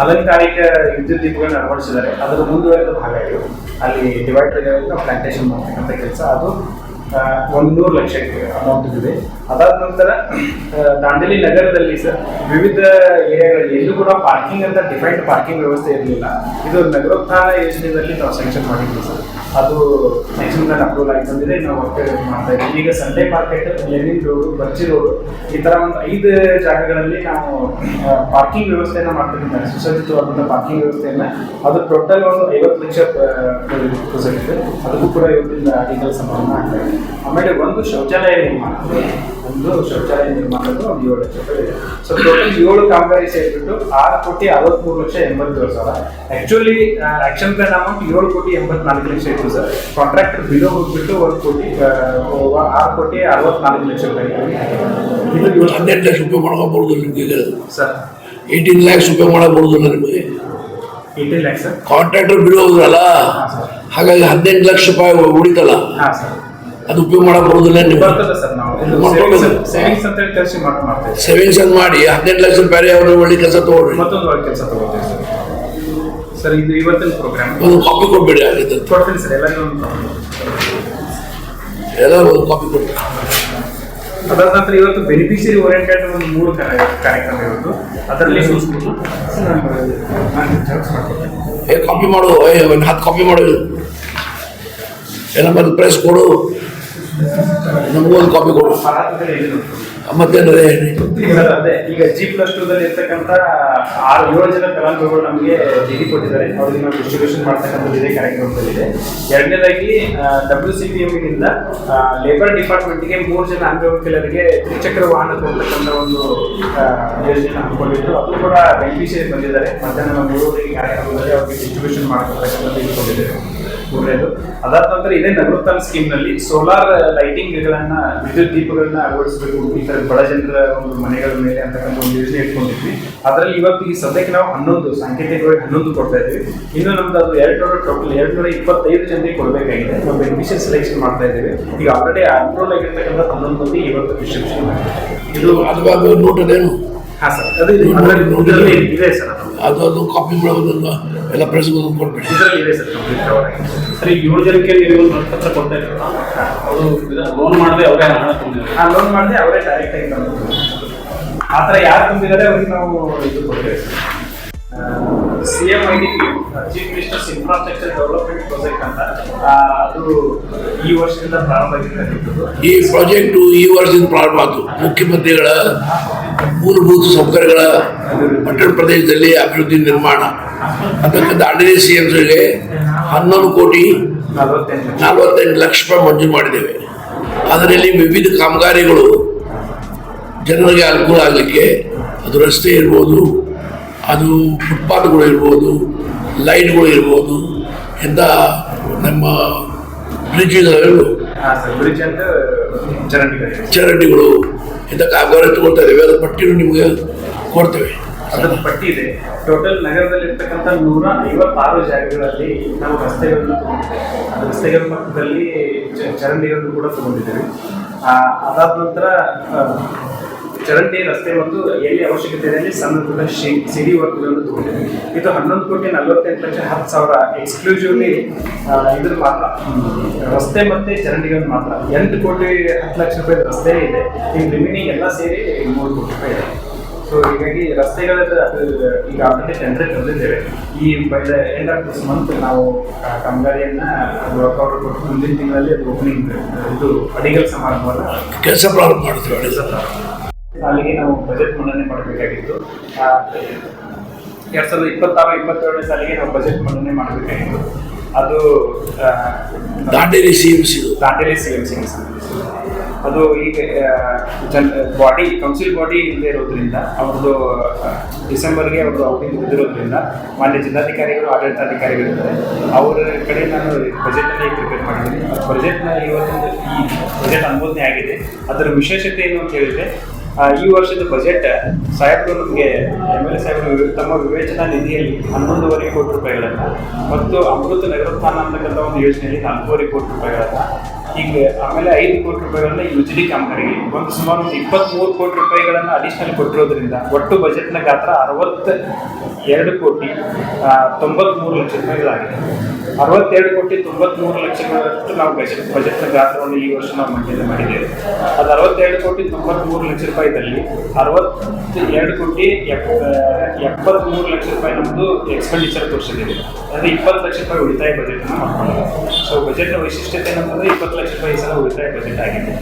ಅಲಂಕಾರಿಕ ವಿದ್ಯುತ್ ದೀಪಗಳನ್ನ ಅಳವಡಿಸಿದ್ದಾರೆ. ಅದರ ಮುಂದುವರೆದ ಭಾಗ ಇದು. ಅಲ್ಲಿ ಡಿವೈಡರ್ಗಳನ್ನ ಪ್ಲಾಂಟೇಶನ್ ಮಾಡ್ತಕ್ಕಂಥ ಕೆಲಸ ಅದು 100 ಲಕ್ಷಕ್ಕೆ ಅಮೌಂಟ್ ಇದೆ. ಅದಾದ ನಂತರ ದಾಂಡೇಲಿ ನಗರದಲ್ಲಿ ಸರ್ ವಿವಿಧ ಏರಿಯಾಗಳಲ್ಲಿ ಎಲ್ಲೂ ಕೂಡ ಪಾರ್ಕಿಂಗ್ ಅಂತ ಡಿಫೈನ್ಡ್ ಪಾರ್ಕಿಂಗ್ ವ್ಯವಸ್ಥೆ ಇರಲಿಲ್ಲ. ಇದು ನಗರೋತ್ಥಾನ ಯೋಜನೆಯಲ್ಲಿ ನಾವು ಸ್ಯಾಂಕ್ಷನ್ ಮಾಡಿದ್ವಿ ಸರ್. ಅದು ಸ್ಯಾಂಕ್ಷನ್ ಮೇಲೆ ಅಪ್ರೂವಲ್ ಆಗಿ ಬಂದಿದೆ. ನಾವು ವರ್ಕ್ ಮಾಡ್ತಾ ಇದ್ದೀವಿ. ಈಗ Sunday market, Lenin road, Barchi road ಈ ಥರ ಒಂದು 5 ಜಾಗಗಳಲ್ಲಿ ನಾವು ಪಾರ್ಕಿಂಗ್ ವ್ಯವಸ್ಥೆಯನ್ನು ಮಾಡ್ತಿದ್ದೀವಿ. ಸುಸಜ್ಜಿತವಾದಂಥ ಪಾರ್ಕಿಂಗ್ ವ್ಯವಸ್ಥೆಯನ್ನು ಅದು ಟೋಟಲ್ ಒಂದು 50 ಲಕ್ಷ ಪ್ರೊಸೆಕ್ಟ್ ಇದೆ. ಅದಕ್ಕೂ ಕೂಡ ಇವತ್ತಿನ ಅಡಿಗಲ್ ಸಮಾರಂಭ ಆಗ್ತಾ ಇದೆ. ಆಮೇಲೆ ಒಂದು ಶೌಚಾಲಯ ನಿರ್ಮಾಣ, ಒಂದು ಶೌಚಾಲಯ ನಿರ್ಮಾಣದ್ದು ಒಂದು 7 ಲಕ್ಷ ರೂಪಾಯಿ ಇದೆ. ಸೊ ಟೋಟಲ್ 7 ಕಾಮಗಾರಿ ಸೇರಿಬಿಟ್ಟು 6,63,80,000. Actually action plan amount 7,84 lakh ಇತ್ತು ಸರ್. ಕಾಂಟ್ರಾಕ್ಟರ್ ಬಿಡೋ ಹೋಗ್ಬಿಟ್ಟು 6,64 ಲಕ್ಷ ರೂಪಾಯಿ. ಇದು 18 ಲಕ್ಷ ರೂಪಾಯಿ ಮಾಡ್ಕೋಬಹುದು ನಿಮಗೆ ಸರ್. 18 ಲ್ಯಾಕ್ಸ್ ರೂಪಾಯಿ ಮಾಡಬಹುದಿಲ್ಲ ನಿಮಗೆ 18 ಲ್ಯಾಕ್ಸ್ ಸರ್. ಕಾಂಟ್ರಾಕ್ಟರ್ ಬಿಡೋದ್ರಲ್ಲ, ಹಾಗಾಗಿ 18 ಲಕ್ಷ ರೂಪಾಯಿ ಉಳಿತಲ್ಲ, ಹಾಂ ಸರ್. ಅದು ಉಪಯೋಗ ಮಾಡಕ್ ಬರೋದಿಲ್ಲ ನೀವು. ಬರ್ತದೆ ಸರ್. ನಾವು ಸೇವಿಂಗ್ಸ್ ಅಂತ ಹೇಳಿ ಕೆಲಸ ಮಾಡ್ತೇವೆ. ಸೇವಿಂಗ್ಸ್ ಅಂತ ಮಾಡಿ 18 ಲಕ್ಷ ಬೇರೆ ಯಾವ್ದು ಒಳ್ಳೆ ಕೆಲಸ ತಗೊಳ್ರಿ, ಮತ್ತೊಂದು ಒಳ್ಳೆ ಕೆಲಸ ತಗೋತೀವಿ ಸರ್. ಸರ್ ಇದು ಇವತ್ತಿನ ಪ್ರೋಗ್ರಾಮ್. ಒಂದು ಕಾಪಿ ಕೊಡ್ಬೇಡಿ ಆಗಿದ್ದು. ಕೊಡ್ತೀನಿ ಸರ್. ಎಲ್ಲ ಒಂದು ಕಾಪಿ ಕೊಡ್ತೀನಿ. ಅದಾದ ನಂತರ ಇವತ್ತು ಬೆನಿಫಿಷಿಯರಿ ಓರಿಯೆಂಟೆಡ್ ಒಂದು 3 ಕಾರ್ಯಕ್ರಮ ಇವತ್ತು. ಅದರಲ್ಲಿ ಕಾಪಿ ಮಾಡು, ಒಂದು 10 ಕಾಪಿ ಮಾಡು, ಎಲ್ಲ ಮತ್ತೆ ಪ್ರೆಸ್ ಕೊಡು, ನಮಗೂ ಒಂದು ಕಾಪಿ ಕೊಡು. ಮತ್ತೇನದೇ ಅದೇ ಈಗ G+2 ಇರ್ತಕ್ಕಂಥ 6-7 ಜನ ಫಲಾನುಭವಿಗಳು ನಮಗೆ ಡಿಗ್ರಿ ಕೊಟ್ಟಿದ್ದಾರೆ. ಅವ್ರಿಗೆ ನಾವು ಡಿಸ್ಟ್ರಿಬ್ಯೂಷನ್ ಮಾಡ್ತಕ್ಕಂಥದ್ದು ಇದೇ ಕಾರ್ಯಕ್ರಮದಲ್ಲಿದೆ. ಎರಡನೇದಾಗಿ WCPM ನಿಂದ ಲೇಬರ್ ಡಿಪಾರ್ಟ್ಮೆಂಟ್ಗೆ 3 ಜನ ಅಂಗವಿಕಲರಿಗೆ ತ್ರಿಚಕ್ರ ವಾಹನ ಕೊಡ್ತಕ್ಕಂಥ ಒಂದು ಯೋಜನೆ ಹಾಕೊಂಡಿದ್ದು. ಅದು ಕೂಡ ಬೆನಿಫಿಷಿಯರಿ ಬಂದಿದ್ದಾರೆ. ಮಧ್ಯಾಹ್ನ 3 ಕಾರ್ಯಕ್ರಮದಲ್ಲಿ ಅವ್ರಿಗೆ ಡಿಸ್ಟ್ರಿಬ್ಯೂಷನ್ ಮಾಡ್ತಕ್ಕಂಥದ್ದು ಇಟ್ಕೊಂಡಿದ್ದೇವೆ. ಮೂರನೇದು. ಅದಾದ ನಂತರ ಇದೇ ನಗರೋತ್ಥಾನ ಸ್ಕೀಮ್ನಲ್ಲಿ ಸೋಲಾರ್ ಲೈಟಿಂಗ್ಗಳನ್ನ, ವಿದ್ಯುತ್ ದೀಪಗಳನ್ನ ಅಳವಡಿಸಬೇಕು ಈ ಥರ ಬಡ ಜನರ ಒಂದು ಮನೆಗಳ ಮೇಲೆ ಅಂತಕ್ಕಂಥ ಒಂದು ಯೋಜನೆ ಇಟ್ಕೊಂಡಿದ್ವಿ. ಅದರಲ್ಲಿ ಇವತ್ತು ಈ ಸದ್ಯಕ್ಕೆ ನಾವು 11 ಸಾಂಕೇತಿಕವಾಗಿ 11 ಕೊಡ್ತಾ ಇದ್ದೀವಿ. ಇನ್ನು ನಮ್ದು ಅದು 225 ಜನರಿಗೆ ಕೊಡಬೇಕಾಗಿದೆ. ನಾವು ಬೆನಿಫಿಷಿಯರಿ ಸೆಲೆಕ್ಷನ್ ಮಾಡ್ತಾ ಇದ್ದೀವಿ. ಈಗ ಆಲ್ರೆಡಿ ಅಪ್ರೂವಲ್ ಆಗಿರ್ತಕ್ಕಂಥ 11 ಮಂದಿ ಇವತ್ತು ಡಿಸ್ಟ್ರಿಬ್ಯೂಷನ್ ಮಾಡಿದ್ದೀವಿ. ಇದು ಅದು ನೋಟ್ ಅದೇನು? ಹಾಂ ಸರ್. ಅದು ಇದರಲ್ಲಿ ಇದೆ ಸರ್. ಅದು ಕಾಪಿ ಮಾಡೋದನ್ನ ಎಲ್ಲ ಪ್ರೆಸ್ಗೆ ಕೊಡ್ಬೇಡಿ. ಇದರಲ್ಲಿ ಇದೆ ಸರ್. ಕಂಪ್ಲೀಟ್ ಕವರ್ ಆಗಿದೆ ಸರ್. ಈಗ 7 ಜನಕ್ಕೆ ನೀವು ಪತ್ರ ಕೊಡ್ತಾ ಇದ್ದೀರಾ? ಅವರು ಲೋನ್ ಮಾಡದೆ ಅವರೇ ಹಣ ತುಂಬಿದ್ದಾರೆ. ಲೋನ್ ಮಾಡದೆ ಅವರೇ ಡೈರೆಕ್ಟ್ ಆಗಿ ತಂದು ಆ ಥರ ಯಾರು ತುಂಬಿದ್ದಾರೆ ಅವ್ರಿಗೆ ನಾವು ಇದು ಕೊಡ್ತೇವೆ. CMIDP chief ministers infrastructure development project ಅಂತ ಅದು ಈ ವರ್ಷದಿಂದ ಪ್ರಾರಂಭ ಆಗಿರ್ತಕ್ಕಂಥದ್ದು. ಈ ಪ್ರಾಜೆಕ್ಟು ಈ ವರ್ಷದಿಂದ ಪ್ರಾರಂಭ ಆಯಿತು. ಮುಖ್ಯಮಂತ್ರಿಗಳ ಮೂಲಭೂತ ಸೌಕರ್ಯಗಳ ಪಟ್ಟಣ ಪ್ರದೇಶದಲ್ಲಿ ಅಭಿವೃದ್ಧಿ ನಿರ್ಮಾಣ ಅಂತಕ್ಕಂಥ ದಾಂಡೇಲಿ CMSಗೆ 11,48 ಲಕ್ಷ ರೂಪಾಯಿ ಮಂಜೂರು ಮಾಡಿದ್ದೇವೆ. ಅದರಲ್ಲಿ ವಿವಿಧ ಕಾಮಗಾರಿಗಳು ಜನರಿಗೆ ಅನುಕೂಲ ಆಗಲಿಕ್ಕೆ, ಅದು ರಸ್ತೆ ಇರ್ಬೋದು, ಅದು ಫುಟ್ಪಾತ್ಗಳು ಇರ್ಬೋದು, ಲೈಟ್ಗಳು ಇರ್ಬೋದು, ಇಂಥ ನಮ್ಮ ಬ್ರಿಡ್ಜ್ಗಳು, ಚರಂಡಿಗಳು ಇಂಥ ಕಾಮಗಾರಿ ತಗೊಳ್ತಾ ಇದ್ದೇವೆ. ಅದರ ಪಟ್ಟಿನೂ ನಿಮಗೆ ಕೊಡ್ತೇವೆ. ಅದರ ಪಟ್ಟಿ ಇದೆ. ಟೋಟಲ್ ನಗರದಲ್ಲಿ ಇರ್ತಕ್ಕಂಥ 156 ಜಾಗಗಳಲ್ಲಿ ನಾವು ರಸ್ತೆಗಳನ್ನು ತಗೊಂಡಿದ್ದೇವೆ. ಆ ರಸ್ತೆಗಳ ಪಕ್ಕದಲ್ಲಿ ಚರಂಡಿಗಳನ್ನು ಕೂಡ ತಗೊಂಡಿದ್ದೇವೆ. ಅದಾದ ನಂತರ ಚರಂಡಿ, ರಸ್ತೆ ಮತ್ತು ಎಲ್ಲಿ ಅವಶ್ಯಕತೆ ಇದೆ ಸಣ್ಣ ಪುಟ್ಟ ಸಿಡಿ ವರ್ಕ್ಗಳನ್ನು ತಗೊಂಡಿದೆ. ಇದು 11,48,10,000 ಎಕ್ಸ್ಕ್ಲೂಸಿವ್ಲಿ ಇದ್ರ ಮಾತ್ರ ರಸ್ತೆ ಮತ್ತೆ ಚರಂಡಿಗಳು ಮಾತ್ರ. 8,10,00,000 ರೂಪಾಯಿ ರಸ್ತೆ ಇದೆ. ಈಗ ರಿಮೈನಿಂಗ್ ಎಲ್ಲ ಸೇರಿ 3 ಕೋಟಿ ರೂಪಾಯಿ ಇದೆ. ಸೊ ಹೀಗಾಗಿ ರಸ್ತೆಗಳ ಈಗ ಆಲ್ರೆಡಿ ಟೆಂಡರ್ ಕರೆದಿದ್ದೇವೆ. ಈ by the end of this month ನಾವು ಕಾಮಗಾರಿಯನ್ನ ವರ್ಕೌಟ್ ಕೊಟ್ಟು ಮುಂದಿನ ತಿಂಗಳಲ್ಲಿ ಅದು ಓಪನಿಂಗ್, ಇದು ಅಡಿಗಲ್ ಸಮಾರಂಭವನ್ನು ಕೆಲಸ ಪ್ರಾರಂಭ ಮಾಡ್ತೀವಿ. ಅಲ್ಲಿಗೆ ನಾವು ಬಜೆಟ್ ಮಂಡನೆ ಮಾಡಬೇಕಾಗಿತ್ತು. 2026-27 ಸಾಲಿಗೆ ನಾವು ಬಜೆಟ್ ಮಂಡನೆ ಮಾಡಬೇಕಾಗಿತ್ತು. ಅದು ದಾಂಡೇಲಿ CMC ಅದು ಈಗ ಕೌನ್ಸಿಲ್ ಬಾಡಿ ಇಲ್ಲದೆ ಇರೋದ್ರಿಂದ ಅವ್ರದ್ದು ಡಿಸೆಂಬರ್ಗೆ ಅವ್ರದ್ದು ಔಟಿಂಗ್ ಮುಗಿದಿರೋದ್ರಿಂದ ಮಾನ್ಯ ಜಿಲ್ಲಾಧಿಕಾರಿಗಳು, ಆಡಳಿತಾಧಿಕಾರಿಗಳಿದ್ದಾರೆ, ಅವರ ಕಡೆ ನಾನು ಬಜೆಟನ್ನು ಪ್ರಿಪೇರ್ ಬಜೆಟ್ನ ಇವತ್ತಿನ ಈ ಬಜೆಟ್ ಅನುಮೋದನೆ ಆಗಿದೆ. ಅದರ ವಿಶೇಷತೆ ಏನು ಅಂತ ಹೇಳಿದ್ರೆ ಈ ವರ್ಷದ ಬಜೆಟ್ ಸಾಹೇಬರು ನಮಗೆ MLA ಸಾಹೇಬರು ತಮ್ಮ ವಿವೇಚನಾ ನಿಧಿಯಲ್ಲಿ 11.5 ಕೋಟಿ ರೂಪಾಯಿಗಳನ್ನು ಮತ್ತು ಅಮೃತ ನಗರೋತ್ಥಾನ ಅಂತಕ್ಕಂಥ ಒಂದು ಯೋಜನೆಯಲ್ಲಿ 4.5 ಕೋಟಿ ರೂಪಾಯಿಗಳನ್ನು, ಹೀಗೆ ಆಮೇಲೆ 5 ಕೋಟಿ ರೂಪಾಯಿಗಳನ್ನ ಯುಜಿಡಿ ಕಾಮಗಾರಿಗೆ ಒಂದು ಸುಮಾರು 23 ಕೋಟಿ ರೂಪಾಯಿಗಳನ್ನು ಅಡಿಷನಲ್ ಕೊಟ್ಟಿರೋದ್ರಿಂದ ಒಟ್ಟು ಬಜೆಟ್ನ ಗಾತ್ರ 62 ಕೋಟಿ 93 ಲಕ್ಷ ರೂಪಾಯಿಗಳಾಗಿದೆ. 62 ಕೋಟಿ 93 ಲಕ್ಷಗಳಷ್ಟು ನಾವು ಬಜೆಟ್ನ ಗಾತ್ರವನ್ನು ಈ ವರ್ಷ ನಾವು ಮಂಡನೆ ಮಾಡಿದ್ದೇವೆ. ಅದು 62 ಕೋಟಿ 93 ಲಕ್ಷ ರೂಪಾಯಿದಲ್ಲಿ 62 ಕೋಟಿ 73 ಲಕ್ಷ ರೂಪಾಯಿ ನಮ್ಮದು ಎಕ್ಸ್ಪೆಂಡಿಚರ್ ತೋರಿಸಿದ್ದೀವಿ. ಅಂದರೆ 20 ಲಕ್ಷ ರೂಪಾಯಿ ಉಳಿತಾಯ ಬಜೆಟನ್ನು ಮಾಡ್ಕೊಂಡಿದ್ದೀವಿ. ಸೊ ಬಜೆಟ್ನ ವೈಶಿಷ್ಟ್ಯತೆ ಏನಂತಂದರೆ 20 ಲಕ್ಷ ರೂಪಾಯಿ ಸಲ ಉಳಿತಾಯ ಬಜೆಟ್ ಆಗಿದೆ.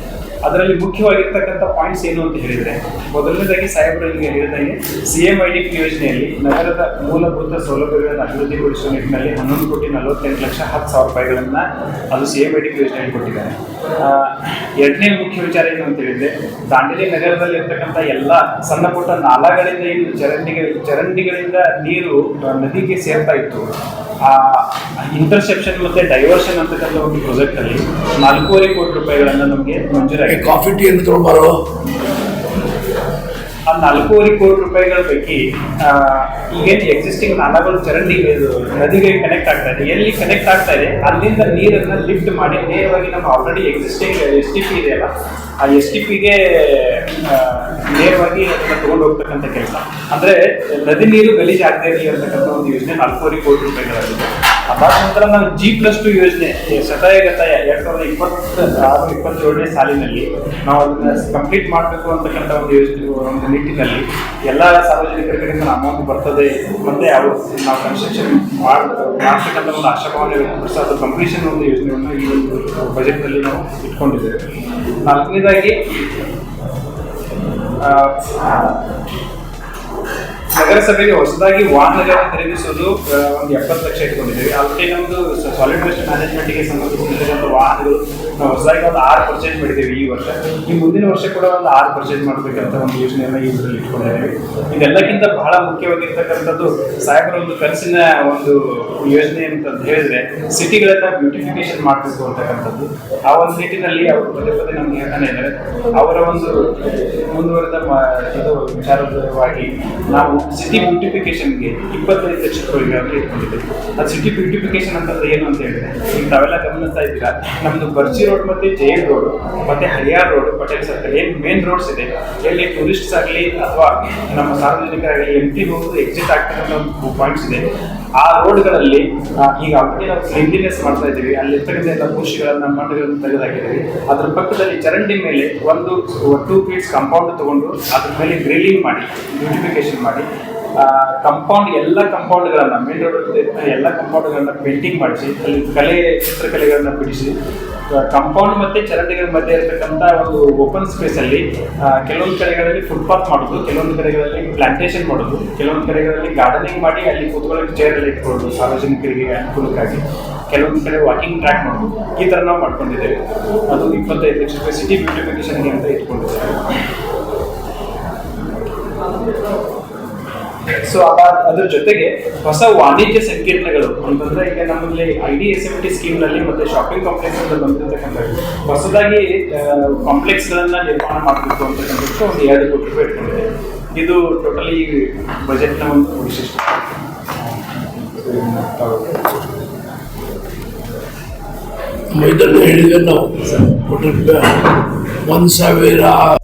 ಅದರಲ್ಲಿ ಮುಖ್ಯವಾಗಿರ್ತಕ್ಕಂಥ ಪಾಯಿಂಟ್ಸ್ ಏನು ಅಂತ ಹೇಳಿದರೆ, ಮೊದಲನೇದಾಗಿ ಸಾಹೇಬರಿಗೆ ಹೇಳಿದಂಗೆ CMIDP ಯೋಜನೆಯಲ್ಲಿ ನಗರದ ಮೂಲಭೂತ ಸೌಲಭ್ಯಗಳನ್ನು ಅಭಿವೃದ್ಧಿಗೊಳಿಸುವ ನಿಟ್ಟಿನಲ್ಲಿ 11 ಕೋಟಿ 48 ಲಕ್ಷ 10,000 ರೂಪಾಯಿಗಳನ್ನು ಅದು CMIDP ಯೋಜನೆಯಲ್ಲಿ ಕೊಟ್ಟಿದ್ದಾರೆ. ಎರಡನೇ ಮುಖ್ಯ ವಿಚಾರ ಏನು ಅಂತ ಹೇಳಿದರೆ, ದಾಂಡೇಲಿ ನಗರದಲ್ಲಿ ಇರ್ತಕ್ಕಂಥ ಎಲ್ಲ ಸಣ್ಣ ಪುಟ್ಟ ನಾಲಾಗಳಿಂದ ಏನು ಚರಂಡಿಗಳಿಂದ ನೀರು ನದಿಗೆ ಸೇರ್ತಾ ಇತ್ತು, ಇಂಟರ್ಸೆಪ್ಷನ್ ಮತ್ತೆ ಡೈವರ್ಷನ್ ಅಂತಕ್ಕಂಥ ಒಂದು ಪ್ರಾಜೆಕ್ಟ್ ಅಲ್ಲಿ 4.5 ಕೋಟಿ ರೂಪಾಯಿಗಳನ್ನ ನಮಗೆ ಮಂಜೂರಾಗಿದೆ. ಕಾಫಿ ಟೀ ಅಂತ ತಗೊಂಡ್ಬಾರೋ ಆ 4.5 ಕೋಟಿ ರೂಪಾಯಿಗಳ ಪೈಕಿ ಈಗೇನು ಎಕ್ಸಿಸ್ಟಿಂಗ್ ನಾಲಾಗಳು ಚರಂಡಿಗೆ ನದಿಗೆ ಕನೆಕ್ಟ್ ಆಗ್ತಾ ಇದೆ, ಎಲ್ಲಿ ಕನೆಕ್ಟ್ ಆಗ್ತಾ ಇದೆ ಅಲ್ಲಿಂದ ನೀರನ್ನ ಲಿಫ್ಟ್ ಮಾಡಿ ನೇರವಾಗಿ ನಮ್ಮ ಆಲ್ರೆಡಿ ಎಕ್ಸಿಸ್ಟಿಂಗ್ STP ಇದೆಯಲ್ಲ ಆ STPಗೆ ನೇರವಾಗಿ ಅದನ್ನ ತಗೊಂಡು ಹೋಗ್ತಕ್ಕಂಥ ಕೆಲಸ. ಅಂದ್ರೆ ನದಿ ನೀರು ಗಲೀಜು ಆಗದೆ ಇರಲಿ ಅಂತಕ್ಕಂಥ ಒಂದು ಯೋಜನೆ 4.5 ಕೋಟಿ ರೂಪಾಯಿಗಳಾಗಿದೆ. ಅದಾದ ನಂತರ ನಾವು G+2 ಯೋಜನೆ ಶತಾಯಗತಾಯ 2026-27ನೇ ಸಾಲಿನಲ್ಲಿ ನಾವು ಅದನ್ನ ಕಂಪ್ಲೀಟ್ ಮಾಡಬೇಕು ಅಂತಕ್ಕಂಥ ಒಂದು ಯೋಜನೆ ಒಂದು ನಿಟ್ಟಿನಲ್ಲಿ ಎಲ್ಲ ಸಾರ್ವಜನಿಕರ ಕಡೆಯಿಂದ ಅಮೌಂಟ್ ಬರ್ತದೆ ಮತ್ತೆ ಅವರು ನಾವು ಕನ್ಸ್ಟ್ರಕ್ಷನ್ ಮಾಡ್ತಕ್ಕಂಥ ಒಂದು ಆಶಾಭಾವನೆ ವ್ಯಕ್ತಪಡಿಸಿ ಅದು ಕಂಪ್ಲೀಷನ್ ಒಂದು ಯೋಜನೆಯನ್ನು ಈ ಒಂದು ಬಜೆಟ್ನಲ್ಲಿ ನಾವು ಇಟ್ಕೊಂಡಿದ್ದೇವೆ. ನಾಲ್ಕನೇದಾಗಿ ನಗರಸಭೆಗೆ ಹೊಸದಾಗಿ ವಾಹನಗಳನ್ನು ಖರೀದಿಸೋದು ಒಂದು 70 ಲಕ್ಷ ಇಟ್ಕೊಂಡಿದ್ದೇವೆ. ಆಲ್ರೆಡಿ ನಮ್ಮದು ಸಾಲಿಡ್ ವೇಸ್ಟ್ ಮ್ಯಾನೇಜ್ಮೆಂಟ್ಗೆ ಸಂಬಂಧಿಸಿದಂಥ ವಾಹನಗಳು ನಾವು ಹೊಸದಾಗಿ ಒಂದು 6 ಪರ್ಚೇಸ್ ಮಾಡಿದ್ದೇವೆ ಈ ವರ್ಷ. ಈ ಮುಂದಿನ ವರ್ಷ ಕೂಡ ಒಂದು 6 ಪರ್ಚೇಸ್ ಮಾಡಬೇಕಂತ ಒಂದು ಯೋಜನೆಯನ್ನು ಈ ಇದರಲ್ಲಿ ಇಟ್ಕೊಂಡಿದ್ದೇವೆ. ಇದೆಲ್ಲಕ್ಕಿಂತ ಬಹಳ ಮುಖ್ಯವಾಗಿರ್ತಕ್ಕಂಥದ್ದು ಸಾಹೇಬರ ಒಂದು ಕನಸಿನ ಒಂದು ಯೋಜನೆ ಅಂತ ಹೇಳಿದ್ರೆ ಸಿಟಿಗಳನ್ನ ಬ್ಯೂಟಿಫಿಕೇಶನ್ ಮಾಡಬೇಕು ಅಂತಕ್ಕಂಥದ್ದು. ಆ ಒಂದು ನಿಟ್ಟಿನಲ್ಲಿ ಅವರು ಪದೇ ಪದೇ ನಮ್ಗೆ ಹೇಳ್ತಾನೆ ಇದ್ದಾರೆ. ಅವರ ಒಂದು ಮುಂದುವರೆದ ಇದು ವಿಚಾರವಾಗಿ ನಾವು ಸಿಟಿ ಬ್ಯೂಟಿಫಿಕೇಶನ್ಗೆ 25 ಲಕ್ಷ ರೂಪಾಯಿಗಳನ್ನು ಇಟ್ಕೊಂಡಿದ್ದೇವೆ. ಅದು ಸಿಟಿ ಬ್ಯೂಟಿಫಿಕೇಶನ್ ಅಂತಂದ್ರೆ ಏನು ಅಂತ ಹೇಳಿದ್ರೆ, ಈಗ ತಾವೆಲ್ಲ ಗಮನಿಸ್ತಾ ಇದ್ದೀರಾ, ನಮ್ದು ಬರ್ಚಿ ರೋಡ್ ಮತ್ತೆ JL ರೋಡ್ ಮತ್ತೆ ಹರಿಯಾರ್ ರೋಡ್ ಪಟೇಲ್ ಸರ್ಕಲ್ ಏನು ಮೇನ್ ರೋಡ್ಸ್ ಇದೆ, ಎಲ್ಲಿ ಟೂರಿಸ್ಟ್ಸ್ ಆಗಲಿ ಅಥವಾ ನಮ್ಮ ಸಾರ್ವಜನಿಕರಾಗಲಿ ಎಂಟ್ರಿ ಹೋಗೋದು ಎಕ್ಸಿಟ್ ಆಗ್ತಕ್ಕಂಥ ಒಂದು ಪಾಯಿಂಟ್ಸ್ ಇದೆ. ಆ ರೋಡ್ಗಳಲ್ಲಿ ಈಗ ಆಲ್ರೆಡಿ ನಾವು ಕ್ಲೀನ್ಲಿನೆಸ್ ಮಾಡ್ತಾ ಇದ್ದೀವಿ. ಅಲ್ಲಿರ್ತಕ್ಕಂಥ ಎಲ್ಲ ಬೂಶಿಗಳನ್ನ ಮಣ್ಣುಗಳನ್ನು ತೆಗೆದಾಕಿದ್ದೀವಿ. ಅದ್ರ ಪಕ್ಕದಲ್ಲಿ ಚರಂಡಿ ಮೇಲೆ ಒಂದು 2 ಫೀಟ್ಸ್ ಕಾಂಪೌಂಡ್ ತಗೊಂಡು ಅದ್ರ ಮೇಲೆ ಗ್ರಿಲ್ಲಿಂಗ್ ಮಾಡಿ ಬ್ಯೂಟಿಫಿಕೇಶನ್ ಮಾಡಿ ಕಂಪೌಂಡ್ ಎಲ್ಲ ಕಂಪೌಂಡ್ಗಳನ್ನ ಮೇನ್ ರೋಡ್ ಎಲ್ಲ ಕಂಪೌಂಡ್ಗಳನ್ನ ಪೇಂಟಿಂಗ್ ಮಾಡಿಸಿ ಅಲ್ಲಿ ಚಿತ್ರಕಲೆಗಳನ್ನ ಬಿಡಿಸಿ ಕಂಪೌಂಡ್ ಮತ್ತೆ ಚರಂಡಿಗಳ ಮಧ್ಯೆ ಇರತಕ್ಕಂಥ ಒಂದು ಓಪನ್ ಸ್ಪೇಸ್ ಅಲ್ಲಿ ಕೆಲವೊಂದು ಕಡೆಗಳಲ್ಲಿ ಫುಟ್ಪಾತ್ ಮಾಡೋದು, ಕೆಲವೊಂದು ಕಡೆಗಳಲ್ಲಿ ಪ್ಲಾಂಟೇಶನ್ ಮಾಡೋದು, ಕೆಲವೊಂದು ಕಡೆಗಳಲ್ಲಿ ಗಾರ್ಡನಿಂಗ್ ಮಾಡಿ ಅಲ್ಲಿ ಕೂತ್ಕೊಳ್ಳೋಕೆ ಚೇರ್ ಎಲ್ಲ ಇಟ್ಕೊಳ್ಳೋದು ಸಾರ್ವಜನಿಕರಿಗೆ ಅನುಕೂಲಕ್ಕಾಗಿ, ಕೆಲವೊಂದು ಕಡೆ ವಾಕಿಂಗ್ ಟ್ರ್ಯಾಕ್ ಮಾಡೋದು, ಈ ಥರ ನಾವು ಮಾಡ್ಕೊಂಡಿದ್ದೇವೆ. ಅದು 25 ಲಕ್ಷ ರೂಪಾಯಿ ಸಿಟಿ ಬ್ಯೂಟಿಫಿಕೇಶನ್ಗೆ ಅಂತ ಇಟ್ಕೊಂಡಿದ್ದೇವೆ. ಸೊ ಅದ್ರ ಜೊತೆಗೆ ಹೊಸ ವಾಣಿಜ್ಯ ಸಂಕೀರ್ಣಗಳು ಅಂತಂದ್ರೆ ಈಗ ನಮ್ಮಲ್ಲಿ IDSMT ಸ್ಕೀಮ್ ನಲ್ಲಿ ಮತ್ತೆ ಶಾಪಿಂಗ್ ಕಾಂಪ್ಲೆಕ್ಸ್ ಅಂತ ಬಂದಿರತಕ್ಕಂಥ ಹೊಸದಾಗಿ ಕಾಂಪ್ಲೆಕ್ಸ್ ಗಳನ್ನ ನಿರ್ಮಾಣ ಮಾಡಬೇಕು ಅಂತಕ್ಕಂಥದ್ದು ಒಂದು 2 ಕೋಟಿ ರೂಪಾಯಿ ಇಟ್ಕೊಂಡಿದೆ. ಇದು ಟೋಟಲಿ ಬಜೆಟ್ನ ಒಂದು ವಿಶಿಷ್ಟ. ಇದನ್ನು ಹೇಳಿದ್ರೆ ನಾವು 1,000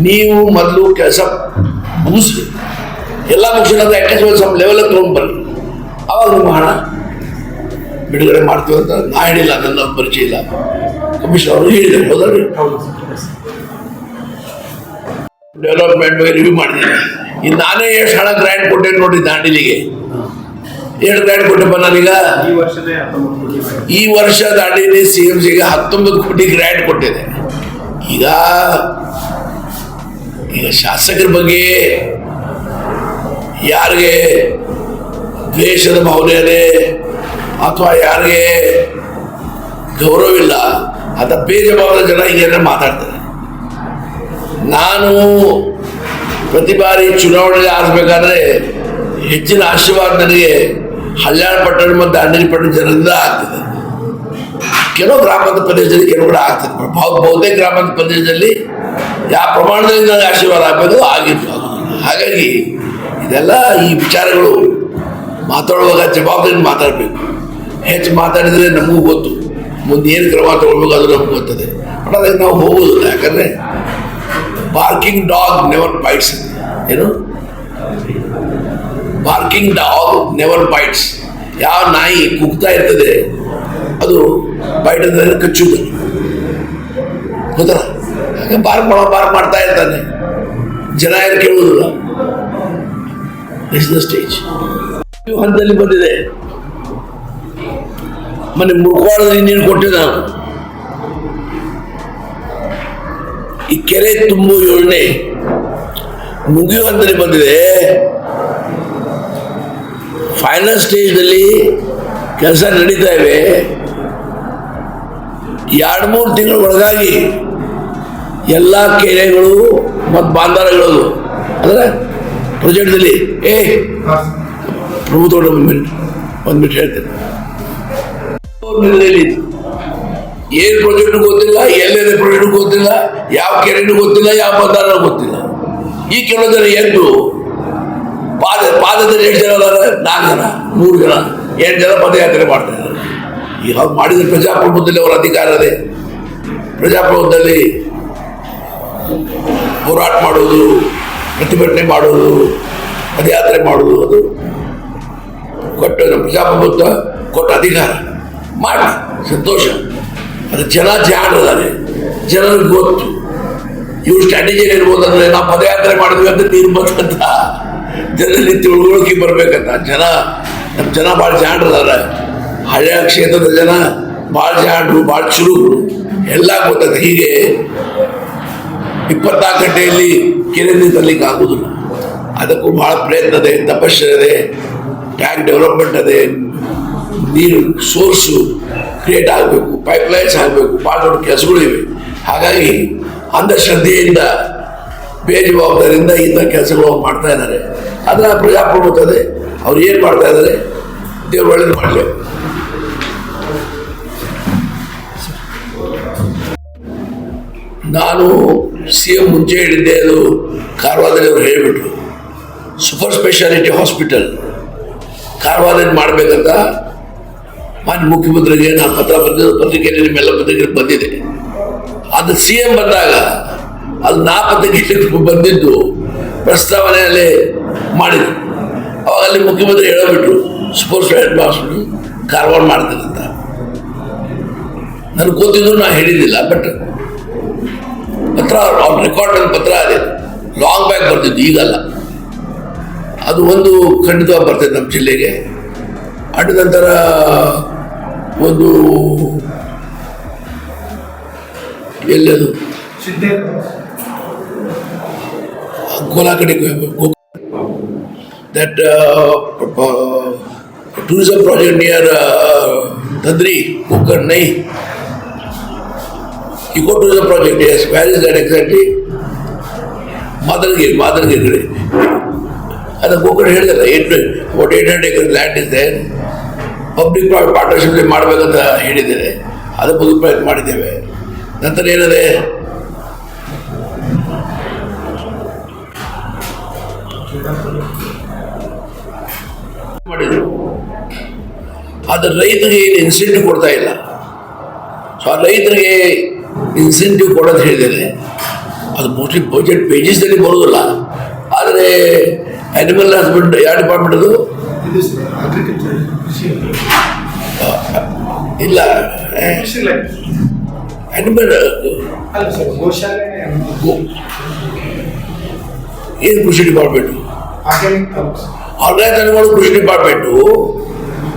ನೀವು ಮೊದಲು ಕೆಲಸ ಮುಗಿಸ್ರಿ, ಎಲ್ಲ ಮುಗಿಸಿದ ಅಟ್ಯಾಚ್ಮೆಂಟ್ ಸ್ವಲ್ಪ ಲೆವೆಲ್ ತೊಗೊಂಡು ಬರ್ರಿ, ಅವಾಗ ನಿಮ್ಮ ಹಣ ಬಿಡುಗಡೆ ಮಾಡ್ತೀವಿ ಅಂತ ನಾ ಹೇಳಿಲ್ಲ, ನನ್ನ ಪರಿಚಯ ಇಲ್ಲ, ಕಮಿಷನ್ ಅವರು ಹೇಳಿದ್ದಾರೆ. ಹೌದ್ರಿ, ಡೆವಲಪ್ಮೆಂಟ್ ಬಗ್ಗೆ ರಿವ್ಯೂ ಮಾಡಿದ್ದೀನಿ. ಈಗ ನಾನೇ ಎಷ್ಟು ಹಣ ಗ್ರ್ಯಾಂಡ್ ಕೊಟ್ಟೆ ನೋಡಿ ದಾಂಡೇಲಿಗೆ, ಎಷ್ಟು ಗ್ರ್ಯಾಂಡ್ ಕೊಟ್ಟೆಪ್ಪ ನಾನೀಗ ಈ ವರ್ಷ ದಾಂಡೇಲಿ CMCಗೆ 19 ಕೋಟಿ ಗ್ರ್ಯಾಂಡ್ ಕೊಟ್ಟಿದೆ. ಈಗ ಶಾಸಕರ ಬಗ್ಗೆ ಯಾರಿಗೆ ದ್ವೇಷದ ಭಾವನೆ ಇದೆ ಅಥವಾ ಯಾರಿಗೆ ಗೌರವವಿಲ್ಲ ಅಥವಾ ಬೇಜವಾಬ್ದಾರ ಜನ ಹೀಗೆ ಮಾತಾಡ್ತಾರೆ. ನಾನು ಪ್ರತಿ ಬಾರಿ ಚುನಾವಣೆಗೆ ಆರಿಸ್ಬೇಕಾದ್ರೆ ಹೆಚ್ಚಿನ ಆಶೀರ್ವಾದ ನನಗೆ ಹಳ್ಯಾಳ ಪಟ್ಟಣ ಮತ್ತು ದಾಂಡೇಲಿ ಪಟ್ಟಣ ಜನರಿಂದ ಆಗ್ತದೆ. ಕೆಲವು ಗ್ರಾಮಾಂತರ ಪ್ರದೇಶದಲ್ಲಿ ಕೆಲವು ಕಡೆ ಆಗ್ತದೆ, ಬಹುತೇಕ ಗ್ರಾಮಾಂತರ ಪ್ರದೇಶದಲ್ಲಿ ಯಾವ ಪ್ರಮಾಣದಲ್ಲಿ ನನಗೆ ಆಶೀರ್ವಾದ ಆಗಬೇಕು ಆಗಿತ್ತು. ಹಾಗಾಗಿ ಇದೆಲ್ಲ ಈ ವಿಚಾರಗಳು ಮಾತಾಡುವಾಗ ಜವಾಬ್ದಾರಿ ಮಾತಾಡಬೇಕು. ಹೆಚ್ಚು ಮಾತಾಡಿದರೆ ನಮಗೂ ಗೊತ್ತು, ಮುಂದೆ ಏನು ಕ್ರಮ ತಗೊಳ್ಬೇಕು ಅದು ನಮ್ಗೆ ಗೊತ್ತದೆ. ಬಟ್ ಅದಕ್ಕೆ ನಾವು ಹೋಗೋದಿಲ್ಲ, ಯಾಕಂದರೆ ಬಾರ್ಕಿಂಗ್ ಡಾಗ್ ನೆವರ್ ಬೈಟ್ಸ್. ಏನು ಬಾರ್ಕಿಂಗ್ ಡಾಗ್ ನೆವರ್ ಬೈಟ್ಸ್. ಯಾವ ನಾಯಿ ಕುಗ್ತಾ ಇರ್ತದೆ ಅದು ಬೈಟ್ ಅಂದರೆ ಕಚ್ಚುವುದು, ಗೊತ್ತಲ್ಲ? ಹಾಗೆ ಬಾರ್ಕ್ ಮಾಡ್ತಾ ಇರ್ತಾನೆ, ಜನ ಏನು ಕೇಳುವುದಿಲ್ಲ. ದಿಸ್ ದ ಸ್ಟೇಜ್ ಹಂತದಲ್ಲಿ ಬಂದಿದೆ. ಮನೆ ಮುಖವಾಡದಲ್ಲಿ ನೀರು ಕೊಟ್ಟಿದ್ದೆ ನಾನು. ಈ ಕೆರೆ ತುಂಬು ಯೋಜನೆ ಮುಗಿಯುವ ಹಂತದಲ್ಲಿ ಬಂದಿದೆ. ಫೈನಲ್ ಸ್ಟೇಜ್ನಲ್ಲಿ ಕೆಲಸ ನಡೀತಾ ಇವೆ. 2-3 ತಿಂಗಳ ಒಳಗಾಗಿ ಎಲ್ಲ ಕೆರೆಗಳು ಮತ್ತು ಬಾಂಧಾರಗಳು ಅಂದರೆ ಪ್ರಾಜೆಕ್ಟ್ದಲ್ಲಿ ಪ್ರಭು ತೋಟ ಒಂದು ಮಿನಿಟ್ ಹೇಳ್ತೇನೆ. ಏನು ಪ್ರಾಜೆಕ್ಟ್ ಗೊತ್ತಿಲ್ಲ, ಎಲ್ಲೆದೆ ಪ್ರಾಜೆಕ್ಟ್ ಗೊತ್ತಿಲ್ಲ, ಯಾವ ಕೆರೆನೂ ಗೊತ್ತಿಲ್ಲ, ಯಾವ ಬಂಧಾರ ಗೊತ್ತಿಲ್ಲ. ಈ ಕೆಲವು ಜನ ಎದ್ದು ಪಾದದಲ್ಲಿ 8 ಜನ ಅದಾರೆ, 4 ಜನ 3 ಜನ 8 ಜನ ಪದಯಾತ್ರೆ ಮಾಡ್ತಾ ಇದ್ದಾರೆ. ಈಗ ಅವ್ರು ಮಾಡಿದ ಪ್ರಜಾಪ್ರಭುತ್ವದಲ್ಲಿ ಅವರ ಅಧಿಕಾರ ಇದೆ. ಪ್ರಜಾಪ್ರಭುತ್ವದಲ್ಲಿ ಹೋರಾಟ ಮಾಡೋದು, ಪ್ರತಿಭಟನೆ ಮಾಡೋದು, ಪದಯಾತ್ರೆ ಮಾಡೋದು, ಅದು ಕೊಟ್ಟು ನಮ್ಮ ಪ್ರಜಾಪ್ರಭುತ್ವ ಕೊಟ್ಟ ಅಧಿಕಾರ ಮಾಡಿ ಸಂತೋಷ. ಅದು ಜನ ಜಾಣರಿದ್ದಾರೆ, ಜನರಿಗೆ ಗೊತ್ತು. ಇವ್ರು ಸ್ಟ್ರಾಟಜಿ ಇರ್ಬೋದು ಅಂದರೆ ನಾವು ಪದಯಾತ್ರೆ ಮಾಡಿದ್ವಿ ಅಂತ ನೀರು ಬಂತಂತ ಜನರಲ್ಲಿ ತಿಳುವಳಿಕೆ ಬರ್ಬೇಕಂತ. ನಮ್ಮ ಜನ ಭಾಳ ಜಾಣರಿದ್ದಾರೆ. ಹಳೆಯ ಕ್ಷೇತ್ರದ ಜನ ಭಾಳ ಜಾಣರು, ಭಾಳ ಚುರುಕರು, ಎಲ್ಲ ಗೊತ್ತದೆ. ಹೀಗೆ 24 ಗಂಟೆಯಲ್ಲಿ ಕೆರೆ ನೀರು ತರಲಿಕ್ಕೆ ಆಗೋದಿಲ್ಲ. ಅದಕ್ಕೂ ಭಾಳ ಪ್ರಯತ್ನ ಇದೆ, ತಪಸ್ಸು ಇದೆ, ಟ್ಯಾಂಕ್ ಡೆವಲಪ್ಮೆಂಟ್ ಇದೆ, ನೀರು ಸೋರ್ಸು ಕ್ರಿಯೇಟ್ ಆಗಬೇಕು, ಪೈಪ್ಲೈನ್ಸ್ ಆಗಬೇಕು, ಭಾಳ ದೊಡ್ಡ ಕೆಲಸಗಳಿವೆ. ಹಾಗಾಗಿ ಅಂಧಶ್ರದ್ಧೆಯಿಂದ ಬೇಜವಾಬ್ದಾರಿಯಿಂದ ಇಂಥ ಕೆಲಸಗಳು ಮಾಡ್ತಾ ಇದ್ದಾರೆ. ಅದರ ಪ್ರಜಾಪ್ರಭುತ್ವ ಅವ್ರು ಏನು ಮಾಡ್ತಾ ಇದ್ದಾರೆ, ದೇವ್ರು ಒಳ್ಳೇದು ಮಾಡಲಿ. ನಾನು CM ಮುಂಚೆ ಹೇಳಿದ್ದೆ, ಅದು ಕಾರವಾರದಲ್ಲಿ ಅವರು ಹೇಳಿಬಿಟ್ರು. ಸೂಪರ್ ಸ್ಪೆಷಾಲಿಟಿ ಹಾಸ್ಪಿಟಲ್ ಕಾರವಾರದಲ್ಲಿ ಮಾಡಬೇಕಂತ ಮಾನ್ಯ ಮುಖ್ಯಮಂತ್ರಿಗೆ ನಾನು ಪತ್ರ ಬರೆದಿದ್ದು, ಪತ್ರಿಕೆಯಲ್ಲಿ ನಿಮ್ಮೆಲ್ಲ ಪತ್ರಿಕೆಯಲ್ಲಿ ಬಂದಿದೆ. ಅದು CM ಬಂದಾಗ ಅದು ಪತ್ರಿಕೆಯಲ್ಲಿ ಬಂದಿದ್ದು ಪ್ರಸ್ತಾವನೆಯಲ್ಲಿ ಮಾಡಿದ್ರು. ಅವಾಗ ಅಲ್ಲಿ ಮುಖ್ಯಮಂತ್ರಿ ಹೇಳಬಿಟ್ರು ಸೂಪರ್ ಸ್ಪೆಷಾಲಿಟಿ ಹಾಸ್ಪಿಟಲ್ ಕಾರವಾರ ಮಾಡ್ತೀನಿ ಅಂತ. ನನಗೆ ಗೊತ್ತಿದ್ರು ನಾನು ಹೇಳಿದ್ದಿಲ್ಲ. ಬಟ್ ಪತ್ರ ಅವ್ರ ರೆಕಾರ್ಡ್ ನನ್ನ ಪತ್ರ ಅದೇ ಲಾಂಗ್ ಬ್ಯಾಕ್ ಬರ್ತಿದ್ದು, ಈಗಲ್ಲ. ಅದು ಒಂದು ಖಂಡಿತವಾಗಿ ಬರ್ತದೆ ನಮ್ಮ ಜಿಲ್ಲೆಗೆ. ಅಡ್ಡ ನಂತರ ಒಂದು ಎಲ್ಲದು ಅಂಕೋಲಾ ಕಡೆ that tourism project near Tandri, Kukarnai. You go to the project, yes. Where is that exactly? Madargiri. And the Kokar ಹೇಳಿದ್ರೆ about 800 acres land is there. Public private partnership ಮಾಡಬೇಕಂತ ಹೇಳಿದ್ದಾರೆ. ಅದು ಪುದು ಪ್ರಯತ್ನ ಮಾಡಿದ್ದೇವೆ. ನಂತರ ಏನಿದೆ, ಮಾಡಿದ್ರು. ಅದು ರೈತರಿಗೆ ಏನು ಇನ್ಸೆಂಟಿವ್ ಕೊಡ್ತಾ ಇಲ್ಲ. ಸೊ ಆ ರೈತರಿಗೆ ಇನ್ಸೆಂಟಿವ್ ಕೊಡೋದು ಹೇಳಿದ್ದೇನೆ. ಅದು ಮೋಸ್ಟ್ಲಿ ಬಜೆಟ್ ಪೇಜಸ್ದಲ್ಲಿ ಬರೋದಿಲ್ಲ. ಆದರೆ ಅನಿಮಲ್ ಹಸ್ಬೆಂಡ್ ಯಾವ ಡಿಪಾರ್ಟ್ಮೆಂಟ್ ಅದು ಇಲ್ಲ, ಅನಿಮಲ್ ಏನು ಕೃಷಿ ಡಿಪಾರ್ಟ್ಮೆಂಟು, ಆರ್ಗನೈಸ್ ಅನಿಮಲ್ ಕೃಷಿ ಡಿಪಾರ್ಟ್ಮೆಂಟು.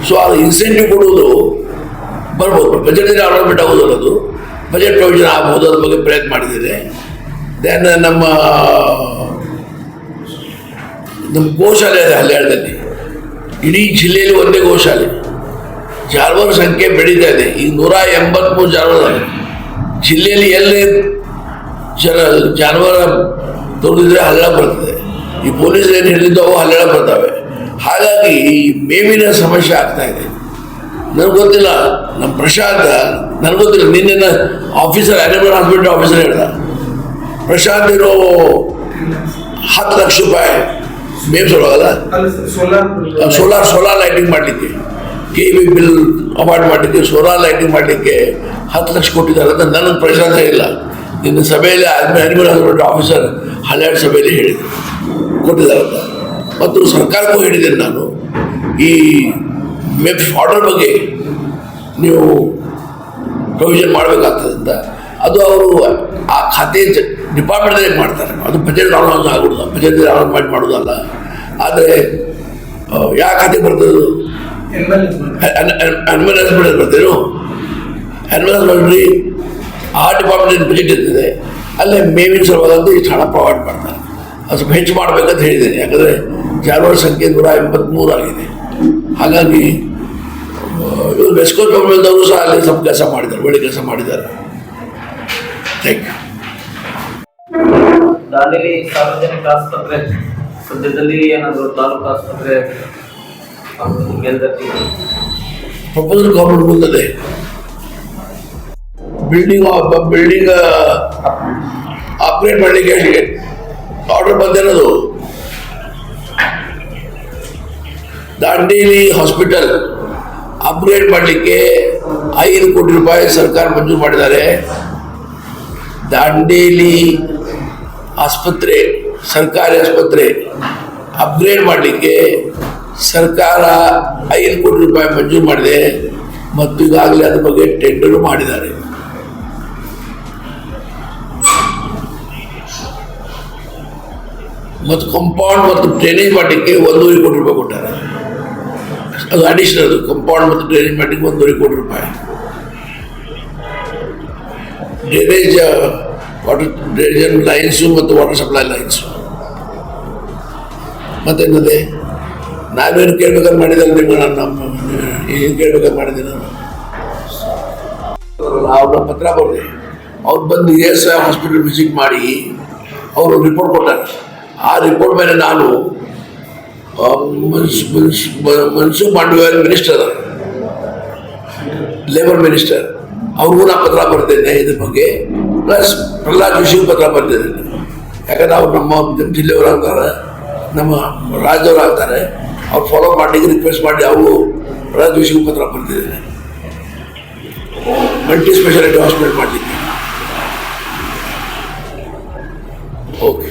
ಸೊ ಅದು ಇನ್ಸೆಂಟಿವ್ ಕೊಡುವುದು ಬರ್ಬೋದು, ಬಜೆಟಲ್ಲಿ ಅಲೋಟ್ಮೆಂಟ್ ಆಗೋದಿಲ್ಲ. ಅದು ಬಜೆಟ್ ಪ್ರೊವಿಷನ್ ಆಗ್ಬೋದು, ಅದ್ರ ಬಗ್ಗೆ ಪ್ರಯತ್ನ ಮಾಡಿದ್ದೇನೆ. ದೆನ್ ನಮ್ಮ ಗೋಶಾಲೆ ಇದೆ ಹಳ್ಳಿಯಾಳದಲ್ಲಿ. ಇಡೀ ಜಿಲ್ಲೆಯಲ್ಲಿ ಒಂದೇ ಗೋಶಾಲೆ. ಜಾನುವಾರು ಸಂಖ್ಯೆ ಬೆಳೀತಾ ಇದೆ. ಈಗ 183 ಜಾನುವಾರು ಜಿಲ್ಲೆಯಲ್ಲಿ ಎಲ್ಲಿ ಜಾನುವಾರು ತೊಳೆದಿದ್ರೆ ಹಳ್ಳ ಬರ್ತದೆ. ಈ ಪೊಲೀಸ್ ಏನು ಹಿಡಿದಿದ್ದೋ ಅವು ಹಳ್ಳ ಬರ್ತವೆ. ಹಾಗಾಗಿ ಈ ಮೇವಿನ ಸಮಸ್ಯೆ ಆಗ್ತಾ ಇದೆ. ನನಗೆ ಗೊತ್ತಿಲ್ಲ. ನಮ್ಮ ಪ್ರಶಾಂತ್ ನನಗೆ ಗೊತ್ತಿಲ್ಲ. ನಿನ್ನೆ ಆಫೀಸರ್ ಅನಿಮಲ್ ಹಾಸ್ಪಿಟಲ್ ಆಫೀಸರ್ ಹೇಳ್ದ, ಪ್ರಶಾಂತ್ ಇರೋ 10 ಲಕ್ಷ ರೂಪಾಯಿ ಮೇಮ್ಸ್ ಒಳಗಲ್ಲ ಸೋಲಾರ್ ಲೈಟಿಂಗ್ ಮಾಡಲಿಕ್ಕೆ, KV ಬಿಲ್ ಅವಾಯ್ಡ್ ಮಾಡಲಿಕ್ಕೆ, ಸೋಲಾರ್ ಲೈಟಿಂಗ್ ಮಾಡಲಿಕ್ಕೆ 10 ಲಕ್ಷ ಕೊಟ್ಟಿದ್ದಾರೆ ಅಂತ ನನಗೆ ಪ್ರಶಾಂತ್ ಹೇಳಿಲ್ಲ. ನಿನ್ನ ಸಭೆಯಲ್ಲಿ ಅನಿಮಲ್ ಹಾಸ್ಪಿಟಲ್ ಆಫೀಸರ್ ಹನ್ನೆರಡು ಸಭೆಯಲ್ಲಿ ಹೇಳಿದ್ರು ಕೊಟ್ಟಿದ್ದಾರೆ ಅಂತ. ಮತ್ತು ಸರ್ಕಾರಕ್ಕೂ ಹೇಳಿದ್ದೇನೆ ನಾನು, ಈ ಮೆಪ್ಸ್ ಆರ್ಡರ್ ಬಗ್ಗೆ ನೀವು ಪ್ರೊವಿಷನ್ ಮಾಡಬೇಕಾಗ್ತದೆ ಅಂತ. ಅದು ಅವರು ಆ ಖಾತೆ ಡಿಪಾರ್ಟ್ಮೆಂಟ್ದಲ್ಲಿ ಮಾಡ್ತಾರೆ, ಅದು ಬಜೆಟ್ ಅನೌನ್ಸ್ ಆಗೋದು, ಬಜೆಟ್ ಅನೌನ್ಸ್ ಮಾಡಿ ಮಾಡೋದಲ್ಲ. ಆದರೆ ಯಾವ ಖಾತೆ ಬರ್ತದೆ? ಅನಿಮಲ್ ಹಾಸ್ಪಿಟಲ್ ಬರ್ತೇನು? ಅನಿಮಲ್ ಹಾಸ್ಪಿಟಲ್ ಆ ಡಿಪಾರ್ಟ್ಮೆಂಟ್ ಬಜೆಟ್ ಇರ್ತದೆ, ಅಲ್ಲೇ ಮೇವಿನ ಸಲುವಾಗಿ ಇಷ್ಟು ಹಣ ಪ್ರೊವೈಡ್ ಮಾಡ್ತಾರೆ. ಅದು ಸ್ವಲ್ಪ ಹೆಚ್ಚು ಮಾಡಬೇಕಂತ ಹೇಳಿದ್ದೇನೆ, ಯಾಕಂದರೆ ಜಾನುವಾರು ಸಂಖ್ಯೆ 183 ಆಗಿದೆ. ಹಾಗಾಗಿ ಇವರು ವೆಸ್ಕೋ ಗೌರ್ಮೆಂಟ್ದವರು ಸಹ ಅಲ್ಲಿ ಸ್ವಲ್ಪ ಕೆಲಸ ಮಾಡಿದ್ದಾರೆ, ಒಳ್ಳೆ ಕೆಲಸ ಮಾಡಿದ್ದಾರೆ. Thank you. ದಾಂಡೇಲಿ ಸಾರ್ವಜನಿಕ ಆಸ್ಪತ್ರೆ ಸದ್ಯದಲ್ಲಿ ಏನಾದರೂ ತಾಲೂಕು ಆಸ್ಪತ್ರೆ ಪ್ರಪೋಸಲ್ ಗೌರ್ಮೆಂಟ್ ಬಂದಿದೆ. ಬಿಲ್ಡಿಂಗ್ ಅಪ್ಗ್ರೇಡ್ ಮಾಡಲಿಕ್ಕೆ ಆರ್ಡರ್ ಬಂದಿರೋದು. ದಾಂಡೇಲಿ ಹಾಸ್ಪಿಟಲ್ ಅಪ್ಗ್ರೇಡ್ ಮಾಡಲಿಕ್ಕೆ 5 ಕೋಟಿ ರೂಪಾಯಿ ಸರ್ಕಾರ ಮಂಜೂರು ಮಾಡಿದ್ದಾರೆ. ದಾಂಡೇಲಿ ಆಸ್ಪತ್ರೆ, ಸರ್ಕಾರಿ ಆಸ್ಪತ್ರೆ ಅಪ್ಗ್ರೇಡ್ ಮಾಡಲಿಕ್ಕೆ ಸರ್ಕಾರ 5 ಕೋಟಿ ರೂಪಾಯಿ ಮಂಜೂರು ಮಾಡಿದೆ ಮತ್ತು ಈಗಾಗಲೇ ಅದ್ರ ಬಗ್ಗೆ ಟೆಂಡರು ಮಾಡಿದ್ದಾರೆ. ಮತ್ತು ಕಂಪೌಂಡ್ ಮತ್ತು ಡ್ರೈನೇಜ್ ಮಾಡಲಿಕ್ಕೆ 1.5 ಕೋಟಿ ರೂಪಾಯಿ ಕೊಟ್ಟಾರೆ. ಅದು ಅಡಿಷನಲ್. ಕಂಪೌಂಡ್ ಮತ್ತು ಡ್ರೈನೇಜ್ ಮಾಡಲಿಕ್ಕೆ 1.5 ಕೋಟಿ ರೂಪಾಯಿ. ಡ್ರೈನೇಜ್ ವಾಟರ್ ಡ್ರೈನೇಜ್ ಲೈನ್ಸು ಮತ್ತು ವಾಟರ್ ಸಪ್ಲೈ ಲೈನ್ಸು. ಮತ್ತೇನದೆ ನಾವೇನು ಕೇಳ್ಬೇಕಾದ್ರೆ ಮಾಡಿದ್ದಾರೆ ನೀವು? ಏನು ಕೇಳ್ಬೇಕಾದ್ರೆ ಮಾಡಿದೆ ನಾನು? ಅವ್ರ ಪತ್ರ ಬರಲಿ, ಅವ್ರು ಬಂದು ESI ಹಾಸ್ಪಿಟಲ್ ವಿಸಿಟ್ ಮಾಡಿ ಅವರು ರಿಪೋರ್ಟ್ ಕೊಟ್ಟಾರೆ. ಆ ರಿಪೋರ್ಟ್ ಮೇಲೆ ನಾನು Mansukh Mandavya minister, labour minister, ಅವ್ರಿಗೂ ನಾನು ಪತ್ರ ಬರ್ತೇನೆ ಇದ್ರ ಬಗ್ಗೆ. ಪ್ಲಸ್ ಪ್ರಹ್ಲಾದ್ ಜೋಶಿಗೂ ಪತ್ರ ಬರ್ತಿದ್ದೇನೆ. ಯಾಕಂದ್ರೆ ಅವ್ರು ನಮ್ಮ ಜಿಲ್ಲೆಯವರು ಆಗ್ತಾರೆ, ನಮ್ಮ ರಾಜ್ಯವರು ಆಗ್ತಾರೆ. ಅವ್ರು ಫಾಲೋ ಮಾಡಲಿಕ್ಕೆ ರಿಕ್ವೆಸ್ಟ್ ಮಾಡಿ ಅವರು ಪ್ರಹ್ಲಾದ್ ಜೋಶಿಗೂ ಪತ್ರ ಬರ್ತಿದ್ದೇನೆ, ಮಲ್ಟಿ ಸ್ಪೆಷಾಲಿಟಿ ಹಾಸ್ಪಿಟಲ್ ಮಾಡಲಿಕ್ಕೆ. ಓಕೆ.